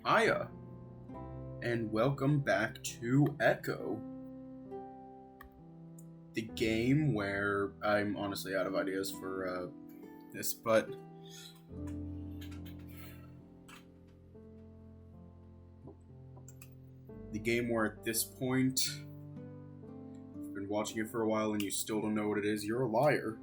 Hiya, and welcome back to Echo, the game where I'm honestly out of ideas for this, but the game where at this point, if you've been watching it for a while and you still don't know what it is, you're a liar.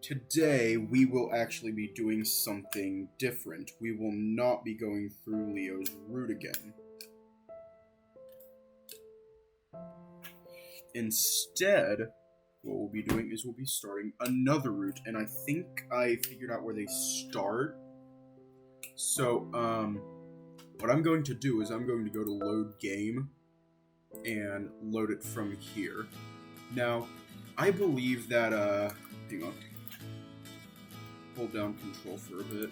Today we will actually be doing something different. We will not be going through Leo's route again. Instead, what we'll be doing is we'll be starting another route, and I think I figured out where they start. So, what I'm going to do is I'm going to go to load game and load it from here. Now, I believe that, hang on. Hold down control for a bit.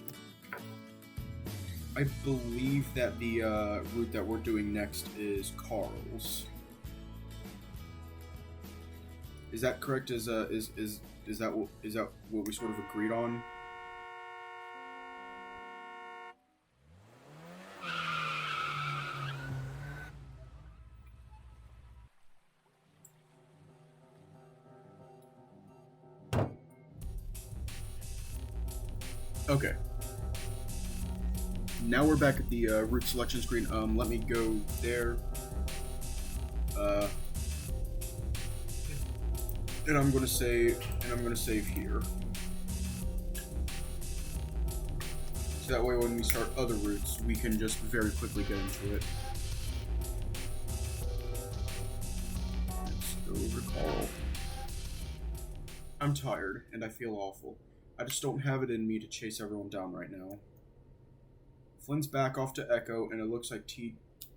I believe that the route that we're doing next is Carl's. Is that correct? Is that what we sort of agreed on? Okay. Now we're back at the route selection screen. Let me go there. And I'm gonna save here. So that way when we start other routes, we can just very quickly get into it. Let's go over Carl. I'm tired, and I feel awful. I just don't have it in me to chase everyone down right now. Flynn's back off to Echo, and it looks like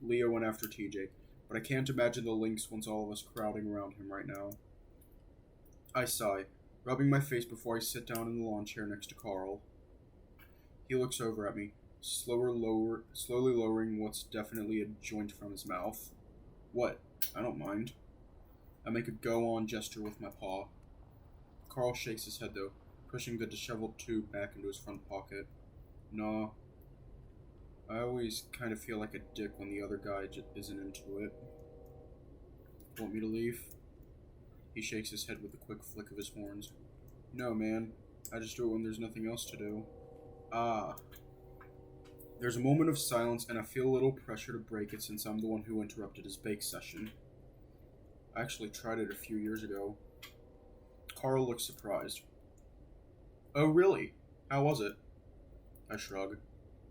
Leo went after TJ, but I can't imagine the Lynx wants all of us crowding around him right now. I sigh, rubbing my face before I sit down in the lawn chair next to Carl. He looks over at me, slowly lowering what's definitely a joint from his mouth. What? I don't mind. I make a go-on gesture with my paw. Carl shakes his head though, pushing the disheveled tube back into his front pocket. Nah. I always kind of feel like a dick when the other guy isn't into it. Want me to leave? He shakes his head with a quick flick of his horns. No, man. I just do it when there's nothing else to do. Ah. There's a moment of silence, and I feel a little pressure to break it since I'm the one who interrupted his bake session. I actually tried it a few years ago. Carl looks surprised. Oh, really? How was it? I shrug.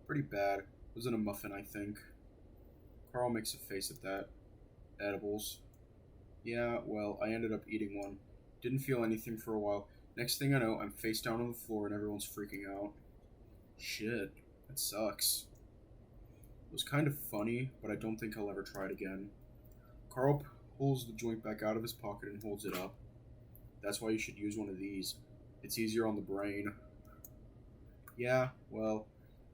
Pretty bad. It was in a muffin, I think. Carl makes a face at that. Edibles. Yeah, well, I ended up eating one. Didn't feel anything for a while. Next thing I know, I'm face down on the floor and everyone's freaking out. Shit, that sucks. It was kind of funny, but I don't think I'll ever try it again. Carl pulls the joint back out of his pocket and holds it up. That's why you should use one of these. It's easier on the brain. Yeah, well,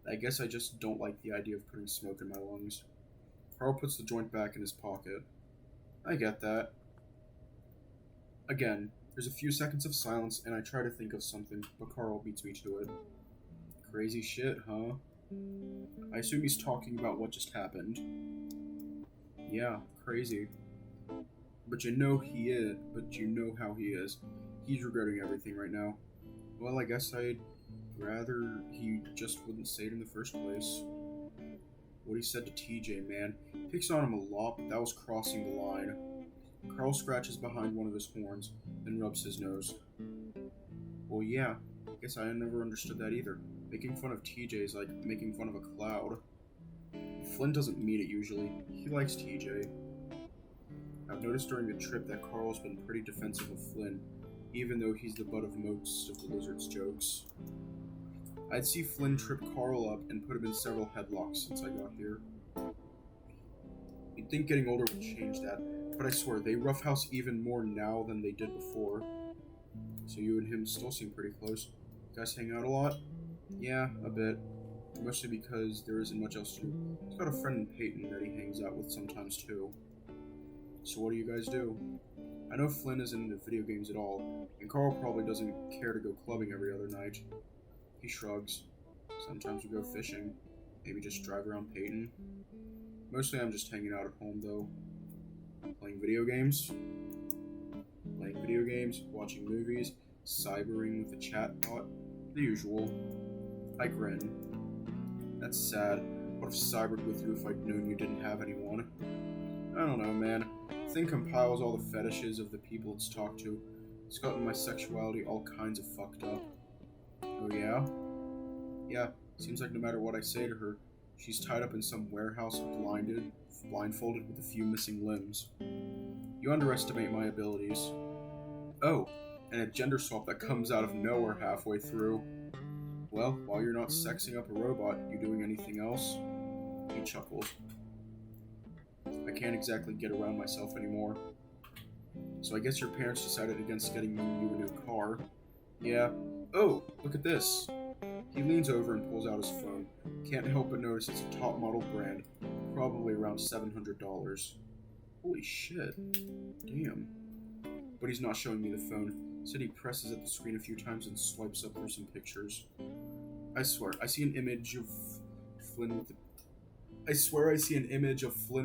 I guess I just don't like the idea of putting smoke in my lungs. Carl puts the joint back in his pocket. I get that. Again, there's a few seconds of silence, and I try to think of something, but Carl beats me to it. Crazy shit, huh? I assume he's talking about what just happened. Yeah, crazy. But you know how he is. He's regretting everything right now. Well, I guess I'd rather he just wouldn't say it in the first place. What he said to TJ, man. Picks on him a lot, but that was crossing the line. Carl scratches behind one of his horns, then rubs his nose. Well, yeah, I guess I never understood that either. Making fun of TJ is like making fun of a cloud. Flynn doesn't mean it usually. He likes TJ. I've noticed during the trip that Carl's been pretty defensive of Flynn, even though he's the butt of most of the lizard's jokes. I'd see Flynn trip Carl up and put him in several headlocks since I got here. You'd think getting older would change that, but I swear, they roughhouse even more now than they did before. So you and him still seem pretty close. You guys hang out a lot? Yeah, a bit. Mostly because there isn't much else to do. He's got a friend in Peyton that he hangs out with sometimes too. So what do you guys do? I know Flynn isn't into video games at all, and Carl probably doesn't care to go clubbing every other night. He shrugs. Sometimes we go fishing. Maybe just drive around Peyton. Mostly I'm just hanging out at home, though. Playing video games, watching movies, cybering with the chatbot. The usual. I grin. That's sad. What if cybered with you if I'd known you didn't have anyone? I don't know, man. The thing compiles all the fetishes of the people it's talked to. It's gotten my sexuality all kinds of fucked up. Oh yeah? Yeah, seems like no matter what I say to her, she's tied up in some warehouse blindfolded with a few missing limbs. You underestimate my abilities. Oh, and a gender swap that comes out of nowhere halfway through. Well, while you're not sexing up a robot, you doing anything else? He chuckles. I can't exactly get around myself anymore. So I guess your parents decided against getting you a new car. Yeah. Oh, look at this. He leans over and pulls out his phone. Can't help but notice it's a top model brand, probably around $700. Holy shit. Damn. But he's not showing me the phone. Said he presses at the screen a few times and swipes up through some pictures. I swear, I see an image of Flynn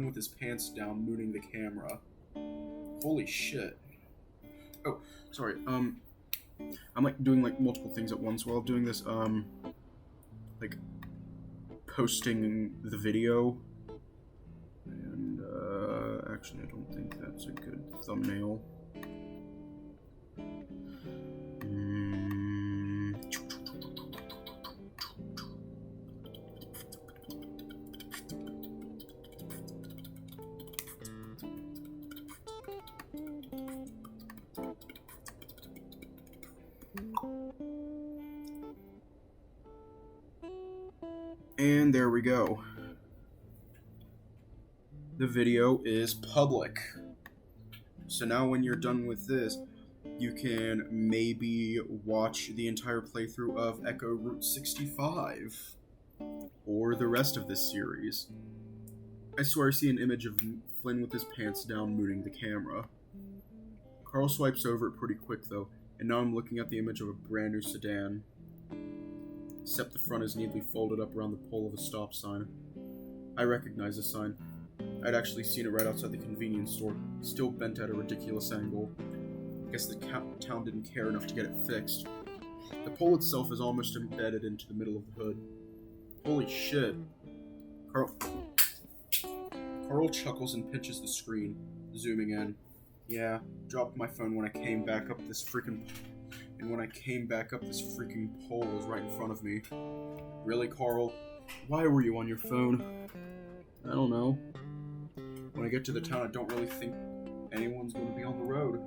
with his pants down, mooning the camera. Holy shit. Oh, sorry, I'm doing multiple things at once while doing this, posting the video, and, actually I don't think that's a good thumbnail. And there we go. The video is public. So now when you're done with this, you can maybe watch the entire playthrough of Echo Route 65. Or the rest of this series. I swear I see an image of Flynn with his pants down mooning the camera. Carl swipes over it pretty quick though, and now I'm looking at the image of a brand new sedan. Except the front is neatly folded up around the pole of a stop sign. I recognize the sign. I'd actually seen it right outside the convenience store, still bent at a ridiculous angle. Guess the town didn't care enough to get it fixed. The pole itself is almost embedded into the middle of the hood. Holy shit. Carl chuckles and pinches the screen, zooming in. Yeah, dropped my phone when I came back up this freaking pole was right in front of me. Really, Carl? Why were you on your phone? I don't know. When I get to the town, I don't really think anyone's going to be on the road.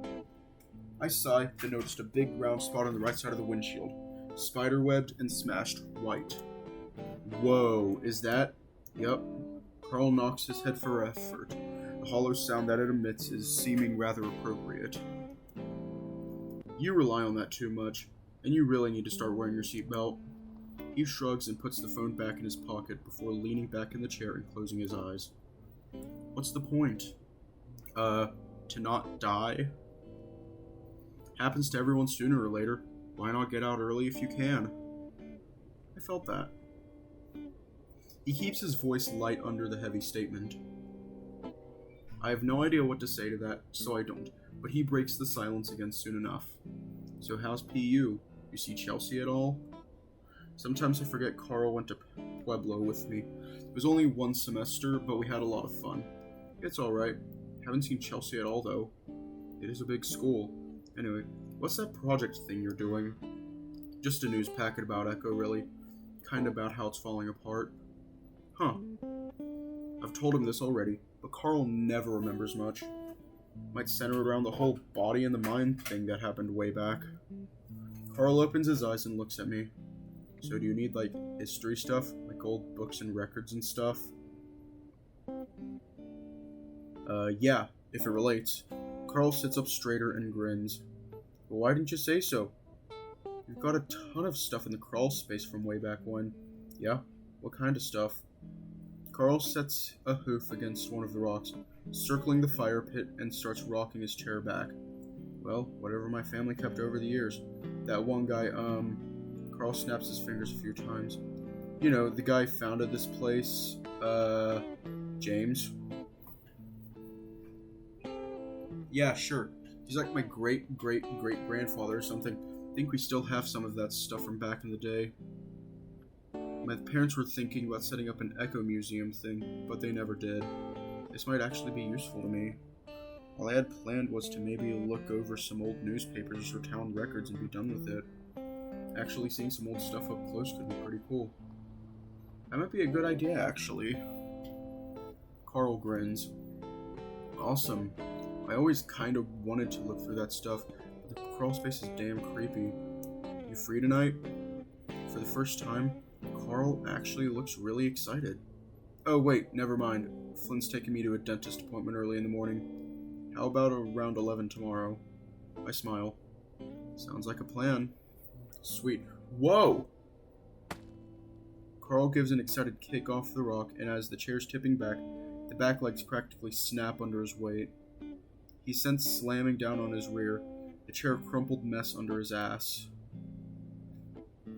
I sigh, then noticed a big round spot on the right side of the windshield. Spiderwebbed and smashed white. Whoa, is that? Yep. Carl knocks his head for effort. The hollow sound that it emits is seeming rather appropriate. You rely on that too much, and you really need to start wearing your seatbelt. He shrugs and puts the phone back in his pocket before leaning back in the chair and closing his eyes. What's the point? To not die? Happens to everyone sooner or later. Why not get out early if you can? I felt that. He keeps his voice light under the heavy statement. I have no idea what to say to that, so I don't, but he breaks the silence again soon enough. So how's PU? You see Chelsea at all? Sometimes I forget Carl went to Pueblo with me. It was only one semester, but we had a lot of fun. It's alright. Haven't seen Chelsea at all, though. It is a big school. Anyway, what's that project thing you're doing? Just a news packet about Echo, really. Kinda about how it's falling apart. Huh. I've told him this already, but Carl never remembers much. Might center around the whole body and the mind thing that happened way back. Carl opens his eyes and looks at me. So do you need, history stuff? Like old books and records and stuff? Yeah, if it relates. Carl sits up straighter and grins. Well, why didn't you say so? You've got a ton of stuff in the crawl space from way back when. Yeah? What kind of stuff? Carl sets a hoof against one of the rocks, circling the fire pit, and starts rocking his chair back. Well, whatever my family kept over the years. That one guy, Carl snaps his fingers a few times. You know, the guy founded this place, James. Yeah, sure. He's like my great-great-great-grandfather or something. I think we still have some of that stuff from back in the day. My parents were thinking about setting up an eco museum thing, but they never did. This might actually be useful to me. All I had planned was to maybe look over some old newspapers or town records and be done with it. Actually, seeing some old stuff up close could be pretty cool. That might be a good idea, actually. Carl grins. Awesome. I always kind of wanted to look through that stuff, but the crawl space is damn creepy. You free tonight? For the first time, Carl actually looks really excited. Oh wait, never mind. Flynn's taking me to a dentist appointment early in the morning. How about around 11 tomorrow? I smile. Sounds like a plan. Sweet. Whoa! Carl gives an excited kick off the rock, and as the chair's tipping back, the back legs practically snap under his weight. He's sent slamming down on his rear, the chair a crumpled mess under his ass.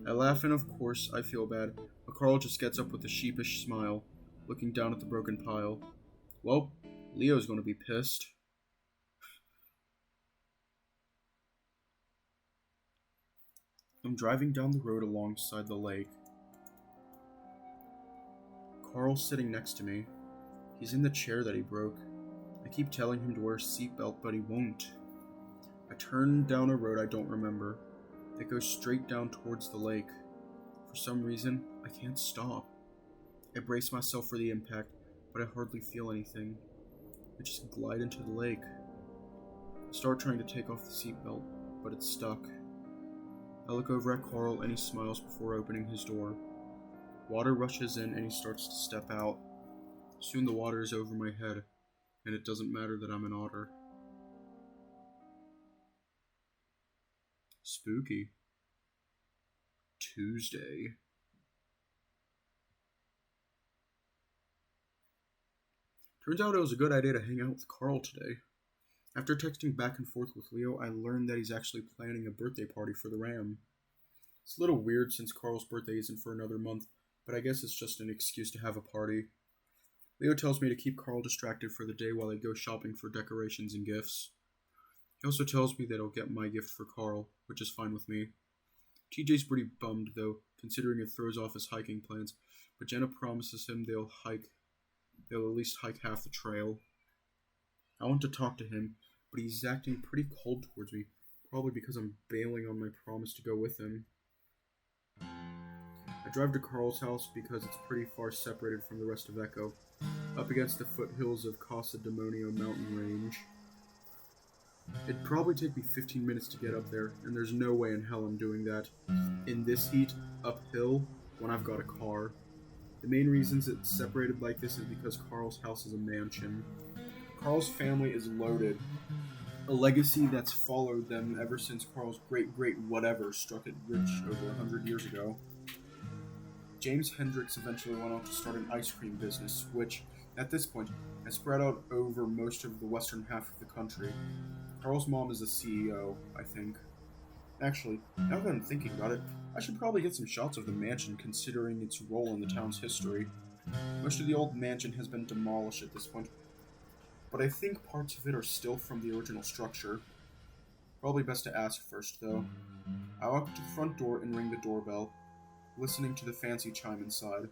I laugh, and of course, I feel bad, but Carl just gets up with a sheepish smile, looking down at the broken pile. Well, Leo's gonna be pissed. I'm driving down the road alongside the lake. Carl's sitting next to me. He's in the chair that he broke. I keep telling him to wear a seatbelt, but he won't. I turn down a road I don't remember. It goes straight down towards the lake. For some reason, I can't stop. I brace myself for the impact, but I hardly feel anything. I just glide into the lake. I start trying to take off the seatbelt, but it's stuck. I look over at Carl and he smiles before opening his door. Water rushes in and he starts to step out. Soon the water is over my head, and it doesn't matter that I'm an otter. Spooky. Tuesday. Turns out it was a good idea to hang out with Carl today. After texting back and forth with Leo, I learned that he's actually planning a birthday party for the ram. It's a little weird since Carl's birthday isn't for another month, but I guess it's just an excuse to have a party. Leo tells me to keep Carl distracted for the day while I go shopping for decorations and gifts. He also tells me that I'll get my gift for Carl, which is fine with me. TJ's pretty bummed though, considering it throws off his hiking plans, but Jenna promises him they'll at least hike half the trail. I want to talk to him, but he's acting pretty cold towards me, probably because I'm bailing on my promise to go with him. I drive to Carl's house because it's pretty far separated from the rest of Echo, up against the foothills of Casa Demonio mountain range. It'd probably take me 15 minutes to get up there, and there's no way in hell I'm doing that in this heat, uphill, when I've got a car. The main reasons it's separated like this is because Carl's house is a mansion. Carl's family is loaded, a legacy that's followed them ever since Carl's great-great-whatever struck it rich over 100 years ago. James Hendricks eventually went on to start an ice cream business, which, at this point, has spread out over most of the western half of the country. Carl's mom is a CEO, I think. Actually, now that I'm thinking about it, I should probably get some shots of the mansion considering its role in the town's history. Most of the old mansion has been demolished at this point, but I think parts of it are still from the original structure. Probably best to ask first, though. I walk to the front door and ring the doorbell, listening to the fancy chime inside.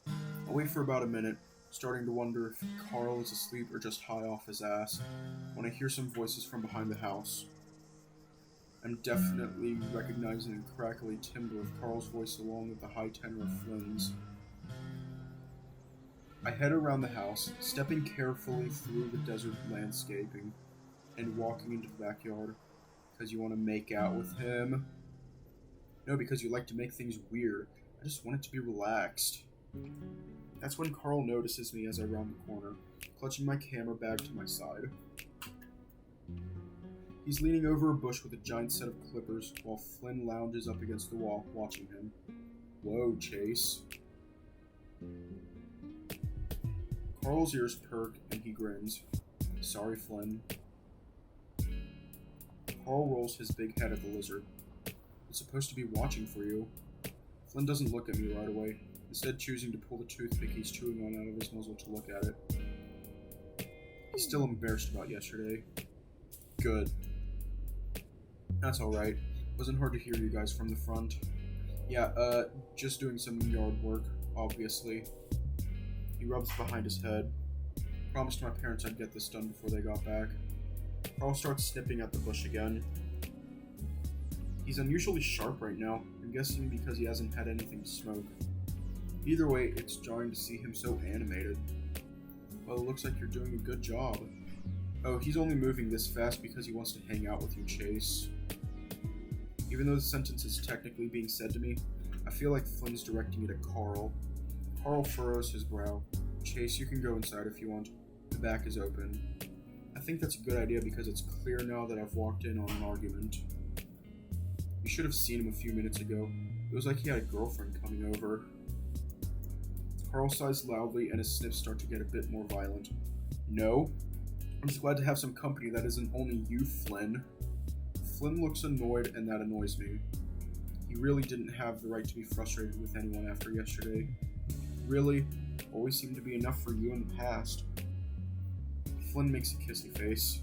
I wait for about a minute, starting to wonder if Carl is asleep or just high off his ass, when I hear some voices from behind the house. I'm definitely recognizing the crackly timbre of Carl's voice along with the high tenor of Flynn's. I head around the house, stepping carefully through the desert landscaping, and walking into the backyard. Because you want to make out with him? No, because you like to make things weird. I just want it to be relaxed. That's when Carl notices me as I round the corner, clutching my camera bag to my side. He's leaning over a bush with a giant set of clippers, while Flynn lounges up against the wall, watching him. Whoa, Chase. Carl's ears perk, and he grins. Sorry, Flynn. Carl rolls his big head at the lizard. It's supposed to be watching for you. Flynn doesn't look at me right away, instead choosing to pull the toothpick he's chewing on out of his muzzle to look at it. He's still embarrassed about yesterday. Good. That's alright. Wasn't hard to hear you guys from the front. Yeah, just doing some yard work, obviously. He rubs behind his head. Promised my parents I'd get this done before they got back. Carl starts snipping at the bush again. He's unusually sharp right now, I'm guessing because he hasn't had anything to smoke. Either way, it's jarring to see him so animated. Well, it looks like you're doing a good job. Oh, he's only moving this fast because he wants to hang out with you, Chase. Even though the sentence is technically being said to me, I feel like Flynn's directing it at Carl. Carl furrows his brow. Chase, you can go inside if you want. The back is open. I think that's a good idea because it's clear now that I've walked in on an argument. You should have seen him a few minutes ago. It was like he had a girlfriend coming over. Carl sighs loudly and his sniffs start to get a bit more violent. No. I'm just glad to have some company that isn't only you, Flynn. Flynn looks annoyed and that annoys me. He really didn't have the right to be frustrated with anyone after yesterday. Really, always seemed to be enough for you in the past. Flynn makes a kissy face.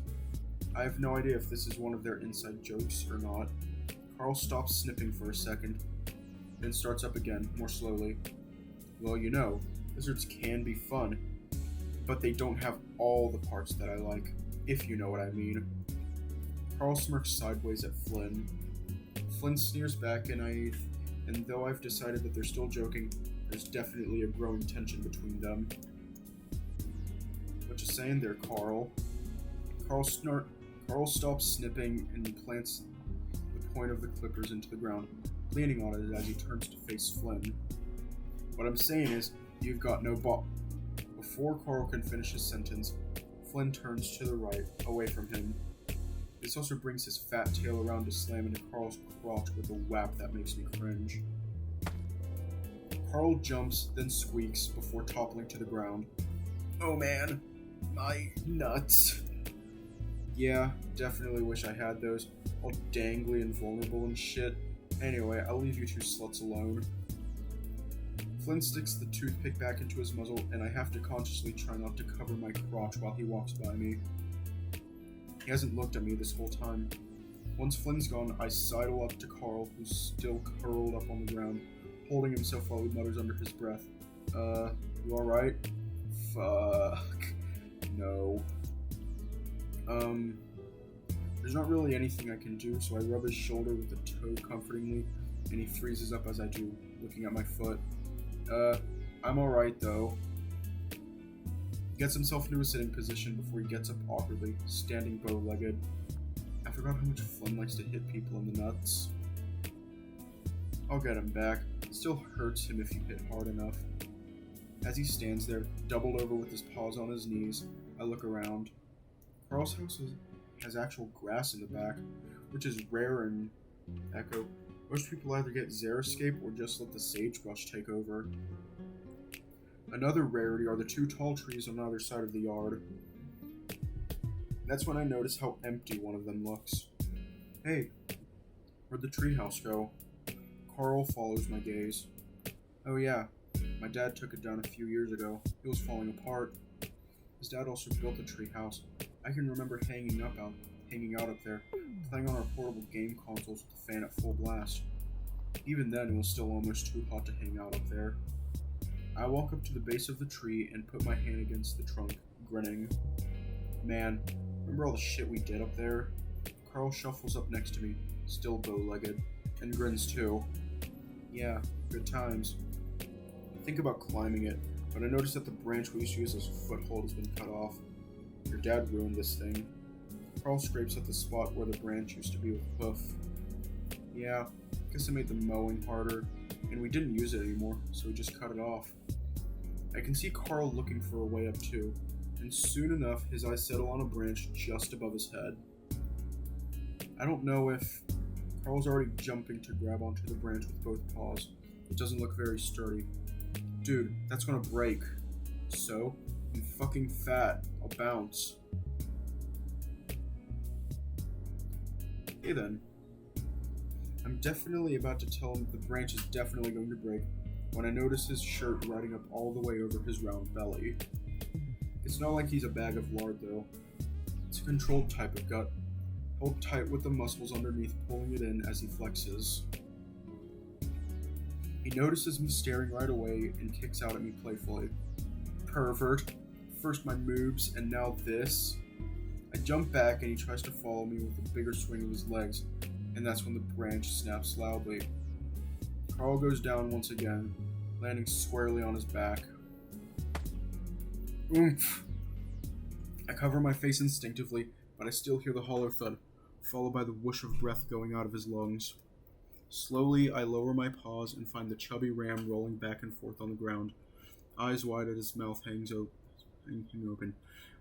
I have no idea if this is one of their inside jokes or not. Carl stops snipping for a second, then starts up again, more slowly. Well, you know, lizards can be fun, but they don't have all the parts that I like, if you know what I mean. Carl smirks sideways at Flynn. Flynn sneers back, and though I've decided that they're still joking, there's definitely a growing tension between them. What you saying there, Carl? Carl stops snipping and plants the point of the clippers into the ground, leaning on it as he turns to face Flynn. What I'm saying is, you've got no Before Carl can finish his sentence, Flynn turns to the right, away from him. This also brings his fat tail around to slam into Carl's crotch with a whap that makes me cringe. Carl jumps, then squeaks before toppling to the ground. Oh man, my nuts. Yeah, definitely wish I had those, all dangly and vulnerable and shit. Anyway, I'll leave you two sluts alone. Flynn sticks the toothpick back into his muzzle, and I have to consciously try not to cover my crotch while he walks by me. He hasn't looked at me this whole time. Once Flynn's gone, I sidle up to Carl, who's still curled up on the ground, holding himself while he mutters under his breath. You alright? Fuck. No. There's not really anything I can do, so I rub his shoulder with a toe comfortingly, and he freezes up as I do, looking at my foot. I'm alright though. He gets himself into a sitting position before he gets up awkwardly, standing bow-legged. I forgot how much Flynn likes to hit people in the nuts. I'll get him back. It still hurts him if you hit hard enough. As he stands there, doubled over with his paws on his knees, I look around. Carl's house has actual grass in the back, which is rare in Echo. Most people either get xeriscape or just let the sagebrush take over. Another rarity are the two tall trees on either side of the yard. That's when I notice how empty one of them looks. Hey, where'd the treehouse go? Carl follows my gaze. Oh yeah, my dad took it down a few years ago. It was falling apart. His dad also built the treehouse. I can remember hanging out up there, playing on our portable game consoles with the fan at full blast. Even then, it was still almost too hot to hang out up there. I walk up to the base of the tree and put my hand against the trunk, grinning. Man, remember all the shit we did up there? Carl shuffles up next to me, still bow-legged, and grins too. Yeah, good times. I think about climbing it, but I notice that the branch we used to use as a foothold has been cut off. Your dad ruined this thing. Carl scrapes at the spot where the branch used to be with hoof. Yeah, guess it made the mowing harder, and we didn't use it anymore, so we just cut it off. I can see Carl looking for a way up too, and soon enough his eyes settle on a branch just above his head. I don't know if Carl's already jumping to grab onto the branch with both paws. It doesn't look very sturdy. Dude, that's gonna break. So, I'm fucking fat. I'll bounce. Okay then. I'm definitely about to tell him that the branch is definitely going to break when I notice his shirt riding up all the way over his round belly. It's not like he's a bag of lard though. It's a controlled type of gut, held tight with the muscles underneath pulling it in as he flexes. He notices me staring right away and kicks out at me playfully. Pervert. First my moves and now this. I jump back and he tries to follow me with a bigger swing of his legs, and that's when the branch snaps loudly. Carl goes down once again, landing squarely on his back. Oomph! I cover my face instinctively, but I still hear the hollow thud, followed by the whoosh of breath going out of his lungs. Slowly, I lower my paws and find the chubby ram rolling back and forth on the ground, eyes wide as his mouth hangs open.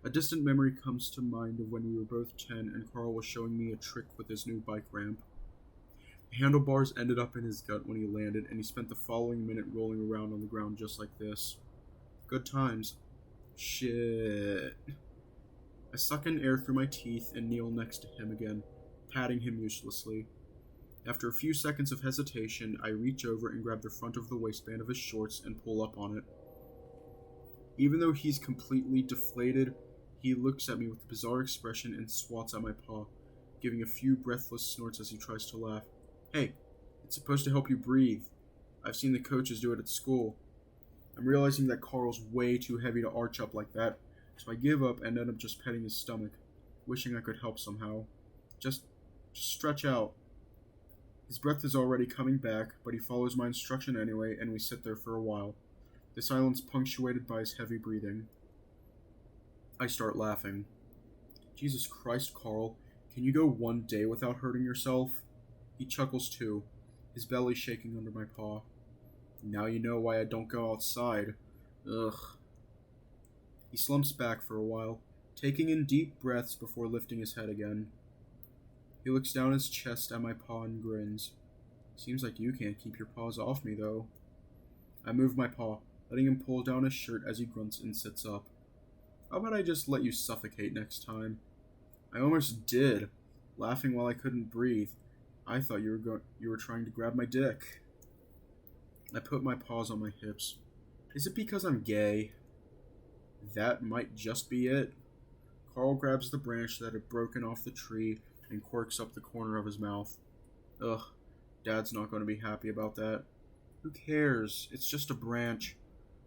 A distant memory comes to mind of when we were both 10 and Carl was showing me a trick with his new bike ramp. The handlebars ended up in his gut when he landed, and he spent the following minute rolling around on the ground just like this. Good times. Shit. I suck in air through my teeth and kneel next to him again, patting him uselessly. After a few seconds of hesitation, I reach over and grab the front of the waistband of his shorts and pull up on it. Even though he's completely deflated, he looks at me with a bizarre expression and swats at my paw, giving a few breathless snorts as he tries to laugh. Hey, it's supposed to help you breathe. I've seen the coaches do it at school. I'm realizing that Carl's way too heavy to arch up like that, so I give up and end up just petting his stomach, wishing I could help somehow. Just stretch out. His breath is already coming back, but he follows my instruction anyway, and we sit there for a while, the silence punctuated by his heavy breathing. I start laughing. Jesus Christ, Carl, can you go one day without hurting yourself? He chuckles too, his belly shaking under my paw. Now you know why I don't go outside. Ugh. He slumps back for a while, taking in deep breaths before lifting his head again. He looks down his chest at my paw and grins. Seems like you can't keep your paws off me, though. I move my paw, letting him pull down his shirt as he grunts and sits up. How about I just let you suffocate next time? I almost did, laughing while I couldn't breathe. I thought you were trying to grab my dick. I put my paws on my hips. Is it because I'm gay? That might just be it. Carl grabs the branch that had broken off the tree and quirks up the corner of his mouth. Ugh, Dad's not going to be happy about that. Who cares? It's just a branch.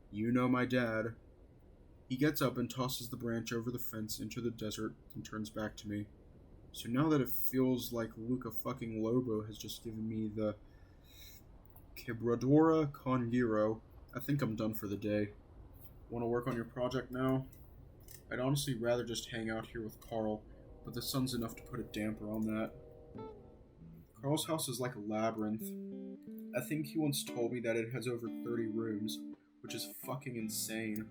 You know my dad. He gets up and tosses the branch over the fence into the desert and turns back to me. So now that it feels like Luca fucking Lobo has just given me the Quebradora con Giro, I think I'm done for the day. Want to work on your project now? I'd honestly rather just hang out here with Carl, but the sun's enough to put a damper on that. Carl's house is like a labyrinth. I think he once told me that it has over 30 rooms, which is fucking insane.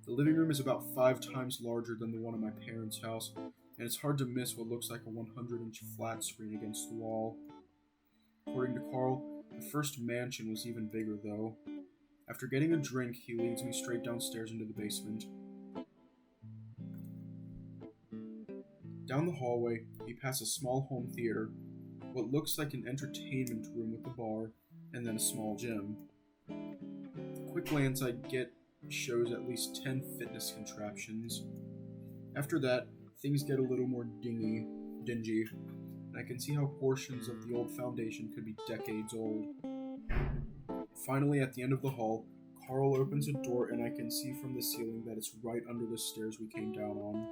The living room is about 5 times larger than the one in my parents' house, and it's hard to miss what looks like a 100-inch flat screen against the wall. According to Carl, the first mansion was even bigger though. After getting a drink, he leads me straight downstairs into the basement. Down the hallway, we pass a small home theater, what looks like an entertainment room with a bar, and then a small gym. The quick glance I get shows at least 10 fitness contraptions. After that, things get a little more dingy, and I can see how portions of the old foundation could be decades old. Finally, at the end of the hall, Carl opens a door and I can see from the ceiling that it's right under the stairs we came down on.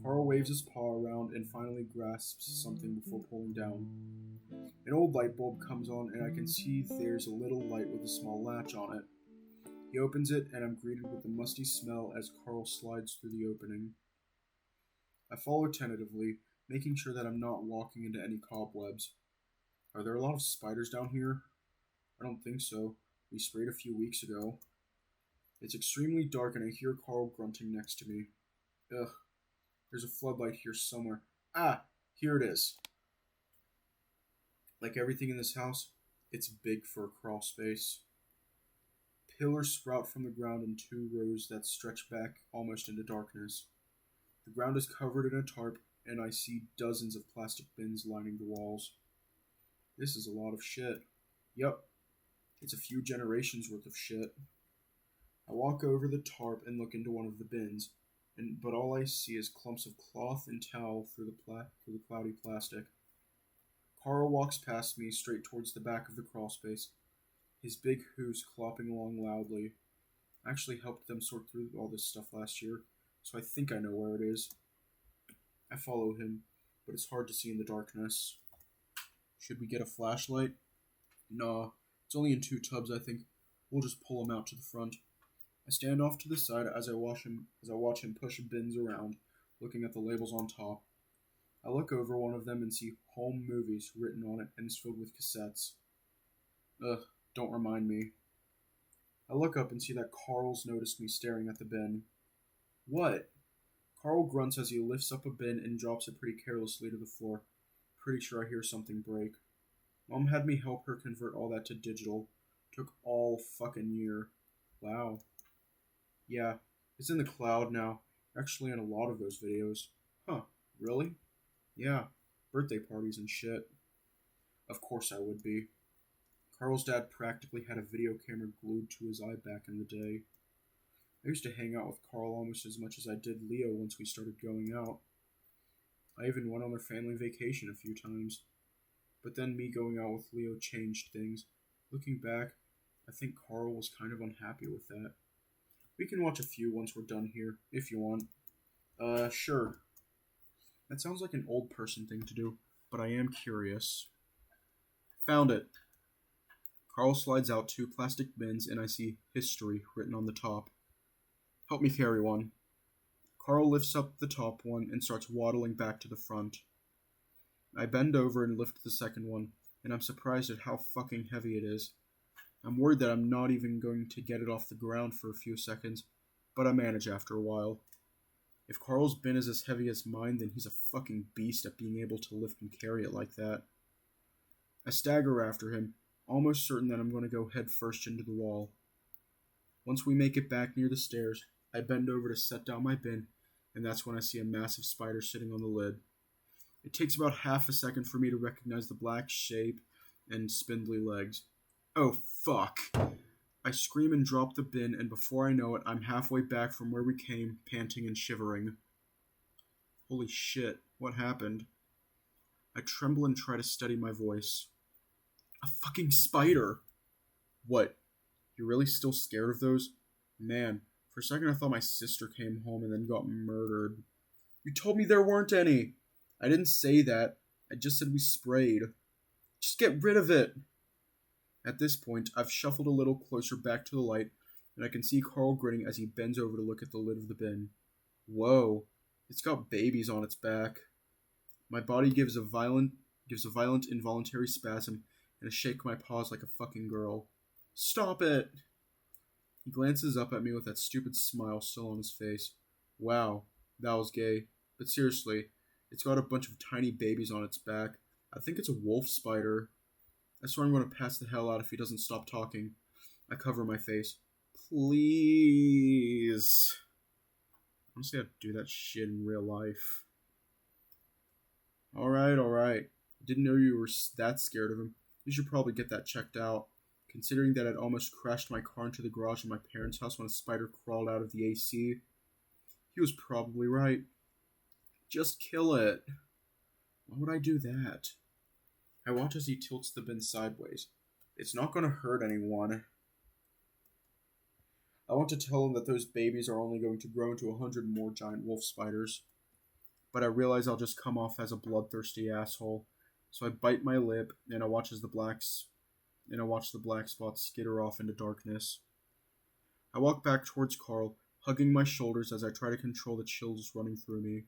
Carl waves his paw around and finally grasps something before pulling down. An old light bulb comes on and I can see there's a little light with a small latch on it. He opens it and I'm greeted with a musty smell as Carl slides through the opening. I follow tentatively, making sure that I'm not walking into any cobwebs. Are there a lot of spiders down here? I don't think so. We sprayed a few weeks ago. It's extremely dark and I hear Carl grunting next to me. Ugh. There's a floodlight here somewhere. Ah! Here it is. Like everything in this house, it's big for a crawl space. Pillars sprout from the ground in 2 rows that stretch back almost into darkness. The ground is covered in a tarp, and I see dozens of plastic bins lining the walls. This is a lot of shit. Yep, it's a few generations worth of shit. I walk over the tarp and look into one of the bins, but all I see is clumps of cloth and towel through the cloudy plastic. Carl walks past me straight towards the back of the crawl space, his big hooves clopping along loudly. I actually helped them sort through all this stuff last year, so I think I know where it is. I follow him, but it's hard to see in the darkness. Should we get a flashlight? Nah, it's only in 2 tubs, I think. We'll just pull him out to the front. I stand off to the side as I watch him push bins around, looking at the labels on top. I look over one of them and see Home Movies written on it, and it's filled with cassettes. Ugh, don't remind me. I look up and see that Carl's noticed me staring at the bin. What? Carl grunts as he lifts up a bin and drops it pretty carelessly to the floor. Pretty sure I hear something break. Mom had me help her convert all that to digital. Took all fucking year. Wow. Yeah, it's in the cloud now. Actually in a lot of those videos. Huh, really? Yeah, birthday parties and shit. Of course I would be. Carl's dad practically had a video camera glued to his eye back in the day. I used to hang out with Carl almost as much as I did Leo once we started going out. I even went on their family vacation a few times. But then me going out with Leo changed things. Looking back, I think Carl was kind of unhappy with that. We can watch a few once we're done here, if you want. Sure. That sounds like an old person thing to do, but I am curious. Found it. Carl slides out 2 plastic bins and I see history written on the top. Help me carry one. Carl lifts up the top one and starts waddling back to the front. I bend over and lift the second one, and I'm surprised at how fucking heavy it is. I'm worried that I'm not even going to get it off the ground for a few seconds, but I manage after a while. If Carl's bin is as heavy as mine, then he's a fucking beast at being able to lift and carry it like that. I stagger after him, almost certain that I'm going to go head first into the wall. Once we make it back near the stairs, I bend over to set down my bin, and that's when I see a massive spider sitting on the lid. It takes about half a second for me to recognize the black shape and spindly legs. Oh, fuck. I scream and drop the bin, and before I know it, I'm halfway back from where we came, panting and shivering. Holy shit, what happened? I tremble and try to steady my voice. A fucking spider! What? You're really still scared of those? Man, for a second I thought my sister came home and then got murdered. You told me there weren't any! I didn't say that. I just said we sprayed. Just get rid of it! At this point, I've shuffled a little closer back to the light, and I can see Carl grinning as he bends over to look at the lid of the bin. Whoa, it's got babies on its back. My body gives a violent involuntary spasm, and I shake my paws like a fucking girl. Stop it! He glances up at me with that stupid smile still on his face. Wow, that was gay. But seriously, it's got a bunch of tiny babies on its back. I think it's a wolf spider. I swear I'm going to pass the hell out if he doesn't stop talking. I cover my face. Please. Honestly, I'd do that shit in real life. Alright. Didn't know you were that scared of him. You should probably get that checked out. Considering that I'd almost crashed my car into the garage of my parents' house when a spider crawled out of the AC. He was probably right. Just kill it. Why would I do that? I watch as he tilts the bin sideways. It's not going to hurt anyone. I want to tell him that those babies are only going to grow into 100 more giant wolf spiders. But I realize I'll just come off as a bloodthirsty asshole. So I bite my lip and I watch the black spots skitter off into darkness. I walk back towards Carl, hugging my shoulders as I try to control the chills running through me.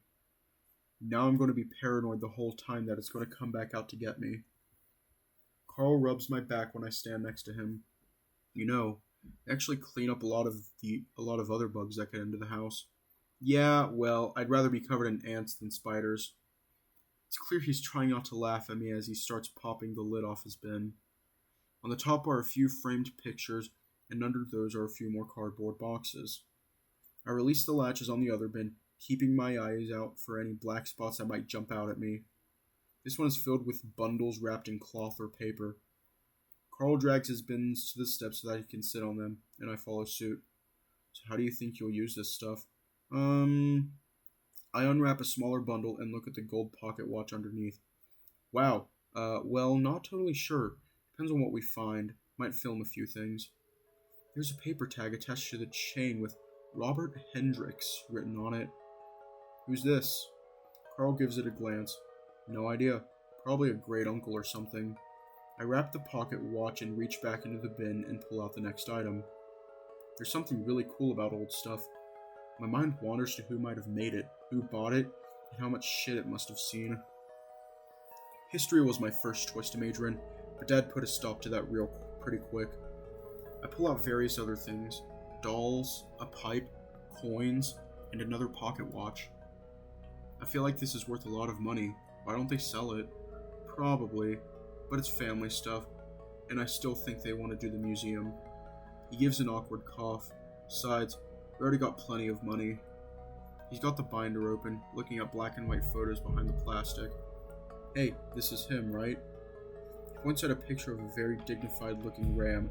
Now I'm going to be paranoid the whole time that it's going to come back out to get me. Carl rubs my back when I stand next to him. You know, they actually clean up a lot of other bugs that get into the house. Yeah, well, I'd rather be covered in ants than spiders. It's clear he's trying not to laugh at me as he starts popping the lid off his bin. On the top are a few framed pictures, and under those are a few more cardboard boxes. I release the latches on the other bin, keeping my eyes out for any black spots that might jump out at me. This one is filled with bundles wrapped in cloth or paper. Carl drags his bins to the steps so that he can sit on them, and I follow suit. So how do you think you'll use this stuff? I unwrap a smaller bundle and look at the gold pocket watch underneath. Wow. Well, not totally sure. Depends on what we find. Might film a few things. There's a paper tag attached to the chain with Robert Hendricks written on it. Who's this? Carl gives it a glance. No idea. Probably a great uncle or something. I wrap the pocket watch and reach back into the bin and pull out the next item. There's something really cool about old stuff. My mind wanders to who might have made it, who bought it, and how much shit it must have seen. History was my first choice to major in, but Dad put a stop to that pretty quick. I pull out various other things. Dolls, a pipe, coins, and another pocket watch. I feel like this is worth a lot of money. Why don't they sell it? Probably, but it's family stuff, and I still think they want to do the museum. He gives an awkward cough. Besides, we already got plenty of money. He's got the binder open, looking at black and white photos behind the plastic. Hey, this is him, right? He points at a picture of a very dignified-looking ram,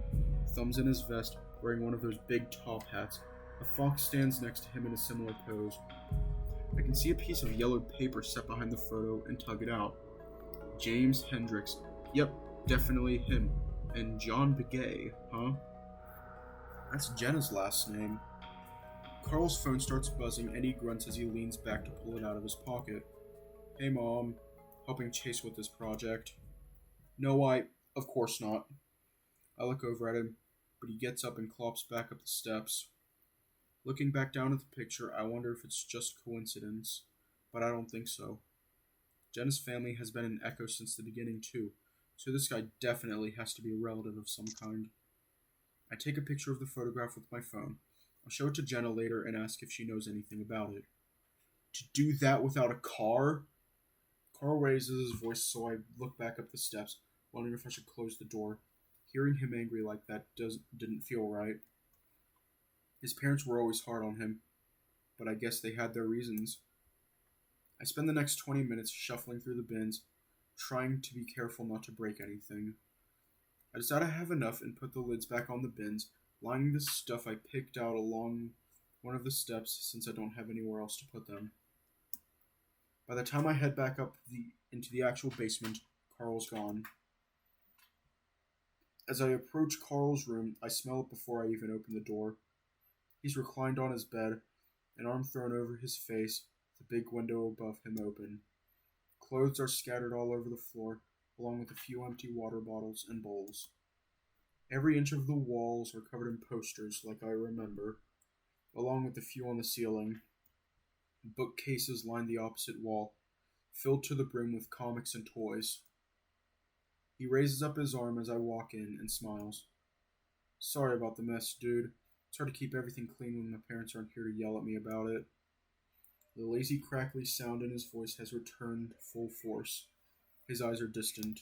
thumbs in his vest, wearing one of those big top hats. A fox stands next to him in a similar pose. I can see a piece of yellowed paper set behind the photo and tug it out. James Hendricks. Yep, definitely him. And John Begay, huh? That's Jenna's last name. Carl's phone starts buzzing and he grunts as he leans back to pull it out of his pocket. Hey, Mom. Helping Chase with this project. No, of course not. I look over at him, but he gets up and clops back up the steps. Looking back down at the picture, I wonder if it's just coincidence, but I don't think so. Jenna's family has been in Echo since the beginning too, so this guy definitely has to be a relative of some kind. I take a picture of the photograph with my phone. I'll show it to Jenna later and ask if she knows anything about it. To do that without a car? Carl raises his voice, so I look back up the steps, wondering if I should close the door. Hearing him angry like that didn't feel right. His parents were always hard on him, but I guess they had their reasons. I spend the next 20 minutes shuffling through the bins, trying to be careful not to break anything. I decide I have enough and put the lids back on the bins, lining the stuff I picked out along one of the steps since I don't have anywhere else to put them. By the time I head back up into the actual basement, Carl's gone. As I approach Carl's room, I smell it before I even open the door. He's reclined on his bed, an arm thrown over his face, the big window above him open. Clothes are scattered all over the floor, along with a few empty water bottles and bowls. Every inch of the walls are covered in posters, like I remember, along with a few on the ceiling. Bookcases line the opposite wall, filled to the brim with comics and toys. He raises up his arm as I walk in and smiles. Sorry about the mess, dude. It's hard to keep everything clean when my parents aren't here to yell at me about it. The lazy, crackly sound in his voice has returned full force. His eyes are distant.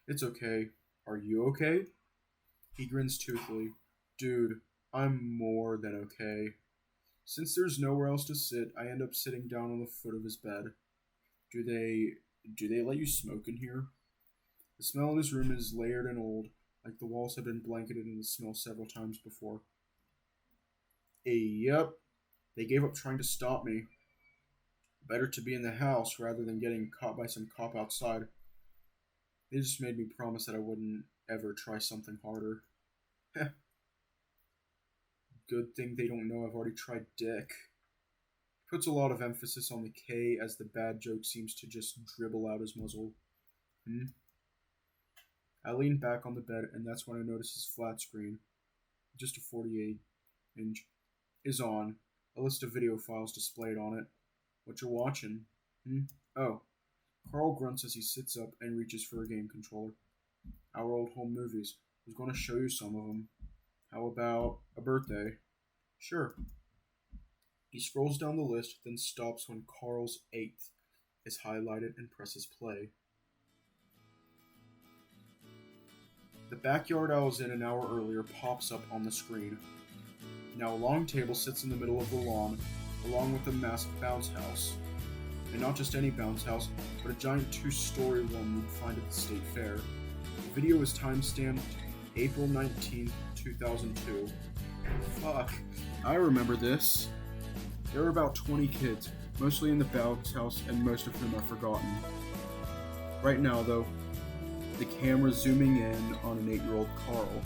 It's okay. Are you okay? He grins toothily. Dude, I'm more than okay. Since there's nowhere else to sit, I end up sitting down on the foot of his bed. Do they let you smoke in here? The smell in his room is layered and old, like the walls have been blanketed in the smell several times before. Yep. They gave up trying to stop me. Better to be in the house rather than getting caught by some cop outside. They just made me promise that I wouldn't ever try something harder. Heh. Good thing they don't know I've already tried dick. Puts a lot of emphasis on the K as the bad joke seems to just dribble out his muzzle. I lean back on the bed and that's when I notice his flat screen, just a 48-inch, is on. A list of video files displayed on it. What you watching? Oh. Carl grunts as he sits up and reaches for a game controller. Our old home movies. I was going to show you some of them. How about a birthday? Sure. He scrolls down the list, then stops when Carl's 8th is highlighted and presses play. The backyard I was in an hour earlier pops up on the screen. Now a long table sits in the middle of the lawn, along with a massive bounce house. And not just any bounce house, but a giant 2-story one you'd find at the state fair. The video is timestamped April 19th, 2002. Fuck, I remember this. There were about 20 kids, mostly in the bounce house, and most of whom are forgotten. Right now, though, the camera's zooming in on an 8-year-old Carl.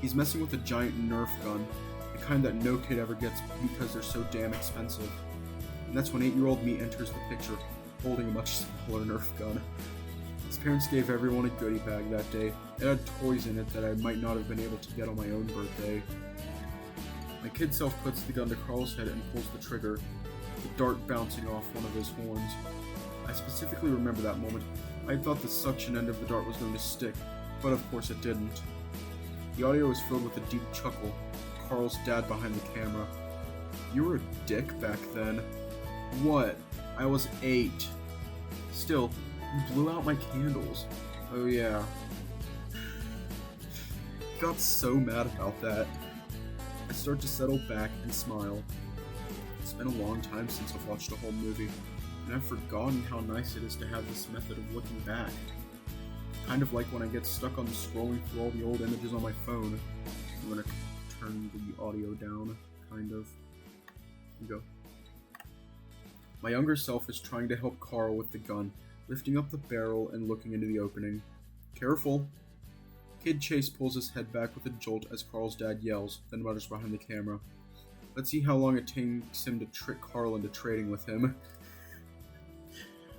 He's messing with a giant Nerf gun, the kind that no kid ever gets because they're so damn expensive. And that's when 8-year-old me enters the picture, holding a much smaller Nerf gun. His parents gave everyone a goodie bag that day. It had toys in it that I might not have been able to get on my own birthday. My kid self puts the gun to Carl's head and pulls the trigger, the dart bouncing off one of his horns. I specifically remember that moment. I thought the suction end of the dart was going to stick, but of course it didn't. The audio was filled with a deep chuckle, Carl's dad behind the camera. You were a dick back then. What? I was 8. Still, you blew out my candles. Oh yeah. Got so mad about that. I start to settle back and smile. It's been a long time since I've watched a whole movie, and I've forgotten how nice it is to have this method of looking back. Kind of like when I get stuck on scrolling through all the old images on my phone. I'm gonna turn the audio down, kind of. Here we go. My younger self is trying to help Carl with the gun, lifting up the barrel and looking into the opening. Careful! Kid Chase pulls his head back with a jolt as Carl's dad yells, then mutters behind the camera. Let's see how long it takes him to trick Carl into trading with him.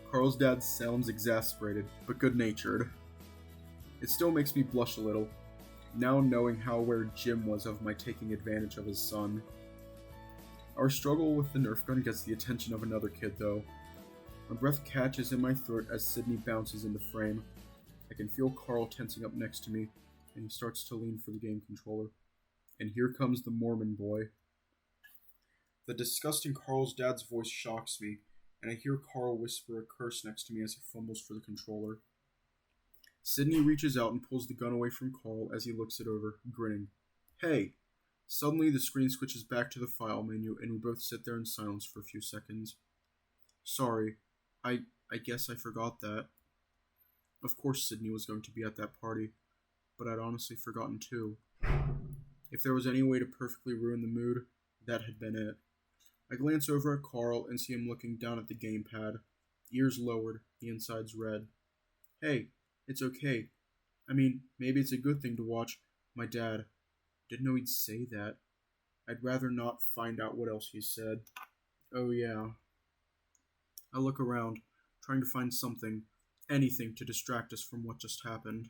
Carl's dad sounds exasperated, but good-natured. It still makes me blush a little, now knowing how aware Jim was of my taking advantage of his son. Our struggle with the Nerf gun gets the attention of another kid, though. My breath catches in my throat as Sydney bounces into frame. I can feel Carl tensing up next to me, and he starts to lean for the game controller. And here comes the Mormon boy. The disgusting Carl's dad's voice shocks me, and I hear Carl whisper a curse next to me as he fumbles for the controller. Sydney reaches out and pulls the gun away from Carl as he looks it over, grinning. Hey! Suddenly the screen switches back to the file menu, and we both sit there in silence for a few seconds. Sorry, I guess I forgot that. Of course Sydney was going to be at that party, but I'd honestly forgotten too. If there was any way to perfectly ruin the mood, that had been it. I glance over at Carl and see him looking down at the gamepad, ears lowered, the insides red. Hey, it's okay. I mean, maybe it's a good thing to watch. My dad. Didn't know he'd say that. I'd rather not find out what else he said. Oh yeah. I look around, trying to find something, anything to distract us from what just happened.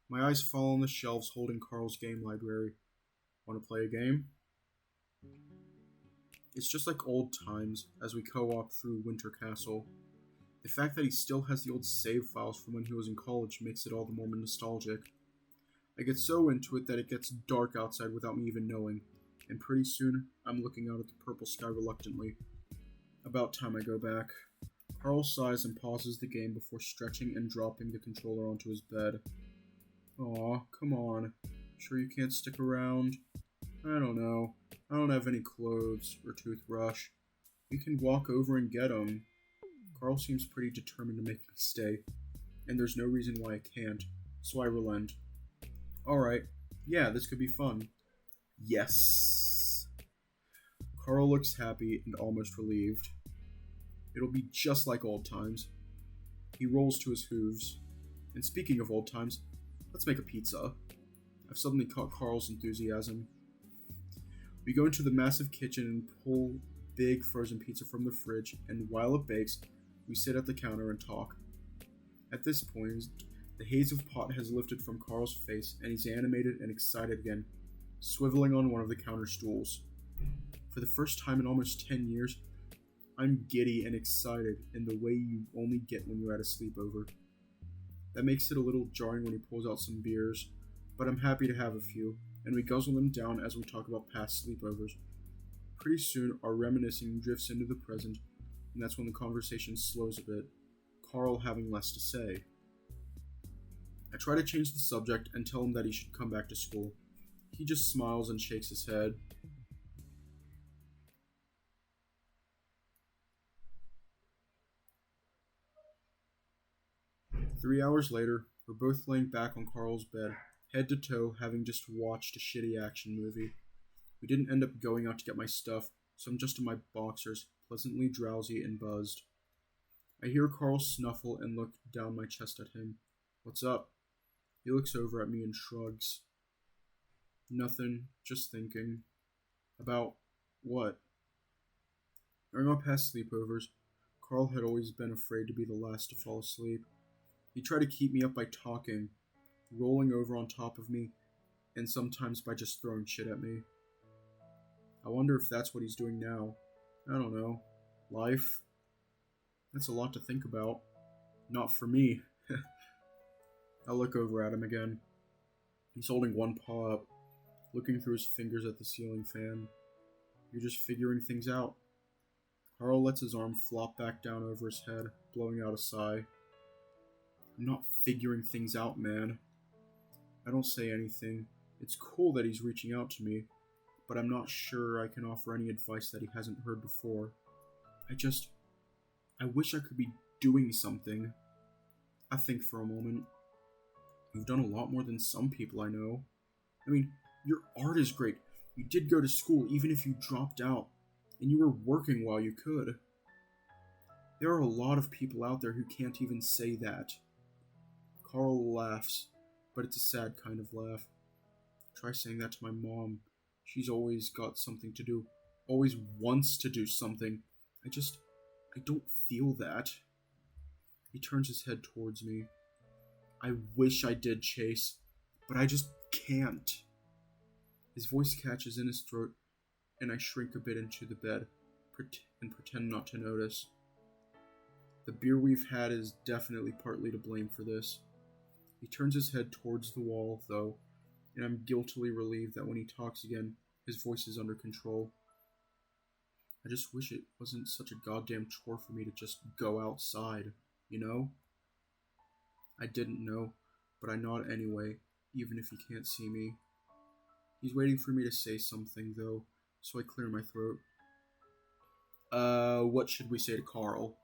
My eyes fall on the shelves holding Carl's game library. Want to play a game? It's just like old times as we co-op through Winter Castle. The fact that he still has the old save files from when he was in college makes it all the more nostalgic. I get so into it that it gets dark outside without me even knowing, and pretty soon I'm looking out at the purple sky reluctantly. About time I go back. Carl sighs and pauses the game before stretching and dropping the controller onto his bed. Aw, come on. Sure you can't stick around? I don't know. I don't have any clothes or toothbrush. We can walk over and get 'em. Carl seems pretty determined to make me stay, and there's no reason why I can't, so I relent. Alright, yeah, this could be fun. Yes! Carl looks happy and almost relieved. It'll be just like old times. He rolls to his hooves. And speaking of old times, let's make a pizza. I've suddenly caught Carl's enthusiasm. We go into the massive kitchen and pull big frozen pizza from the fridge, and while it bakes, we sit at the counter and talk. At this point, the haze of pot has lifted from Carl's face, and he's animated and excited again, swiveling on one of the counter stools. For the first time in almost 10 years, I'm giddy and excited in the way you only get when you're at a sleepover. That makes it a little jarring when he pulls out some beers, but I'm happy to have a few, and we guzzle them down as we talk about past sleepovers. Pretty soon, our reminiscing drifts into the present, and that's when the conversation slows a bit, Carl having less to say. I try to change the subject and tell him that he should come back to school. He just smiles and shakes his head. 3 hours later, we're both laying back on Carl's bed, head to toe, having just watched a shitty action movie. We didn't end up going out to get my stuff, so I'm just in my boxers, pleasantly drowsy and buzzed. I hear Carl snuffle and look down my chest at him. What's up? He looks over at me and shrugs. Nothing, just thinking. About what? During our past sleepovers, Carl had always been afraid to be the last to fall asleep. He tried to keep me up by talking, rolling over on top of me, and sometimes by just throwing shit at me. I wonder if that's what he's doing now. I don't know. Life? That's a lot to think about. Not for me. I look over at him again. He's holding one paw up, looking through his fingers at the ceiling fan. You're just figuring things out. Carl lets his arm flop back down over his head, blowing out a sigh. I'm not figuring things out, man. I don't say anything. It's cool that he's reaching out to me, but I'm not sure I can offer any advice that he hasn't heard before. I wish I could be doing something. I think for a moment. You've done a lot more than some people I know. I mean, your art is great. You did go to school even if you dropped out, and you were working while you could. There are a lot of people out there who can't even say that. Carl laughs, but it's a sad kind of laugh. Try saying that to my mom. She's always got something to do, always wants to do something. I don't feel that. He turns his head towards me. I wish I did, Chase, but I just can't. His voice catches in his throat, and I shrink a bit into the bed and pretend not to notice. The beer we've had is definitely partly to blame for this. He turns his head towards the wall, though, and I'm guiltily relieved that when he talks again, his voice is under control. I just wish it wasn't such a goddamn chore for me to just go outside, you know? I didn't know, but I nod anyway, even if he can't see me. He's waiting for me to say something, though, so I clear my throat. What should we say to Carl?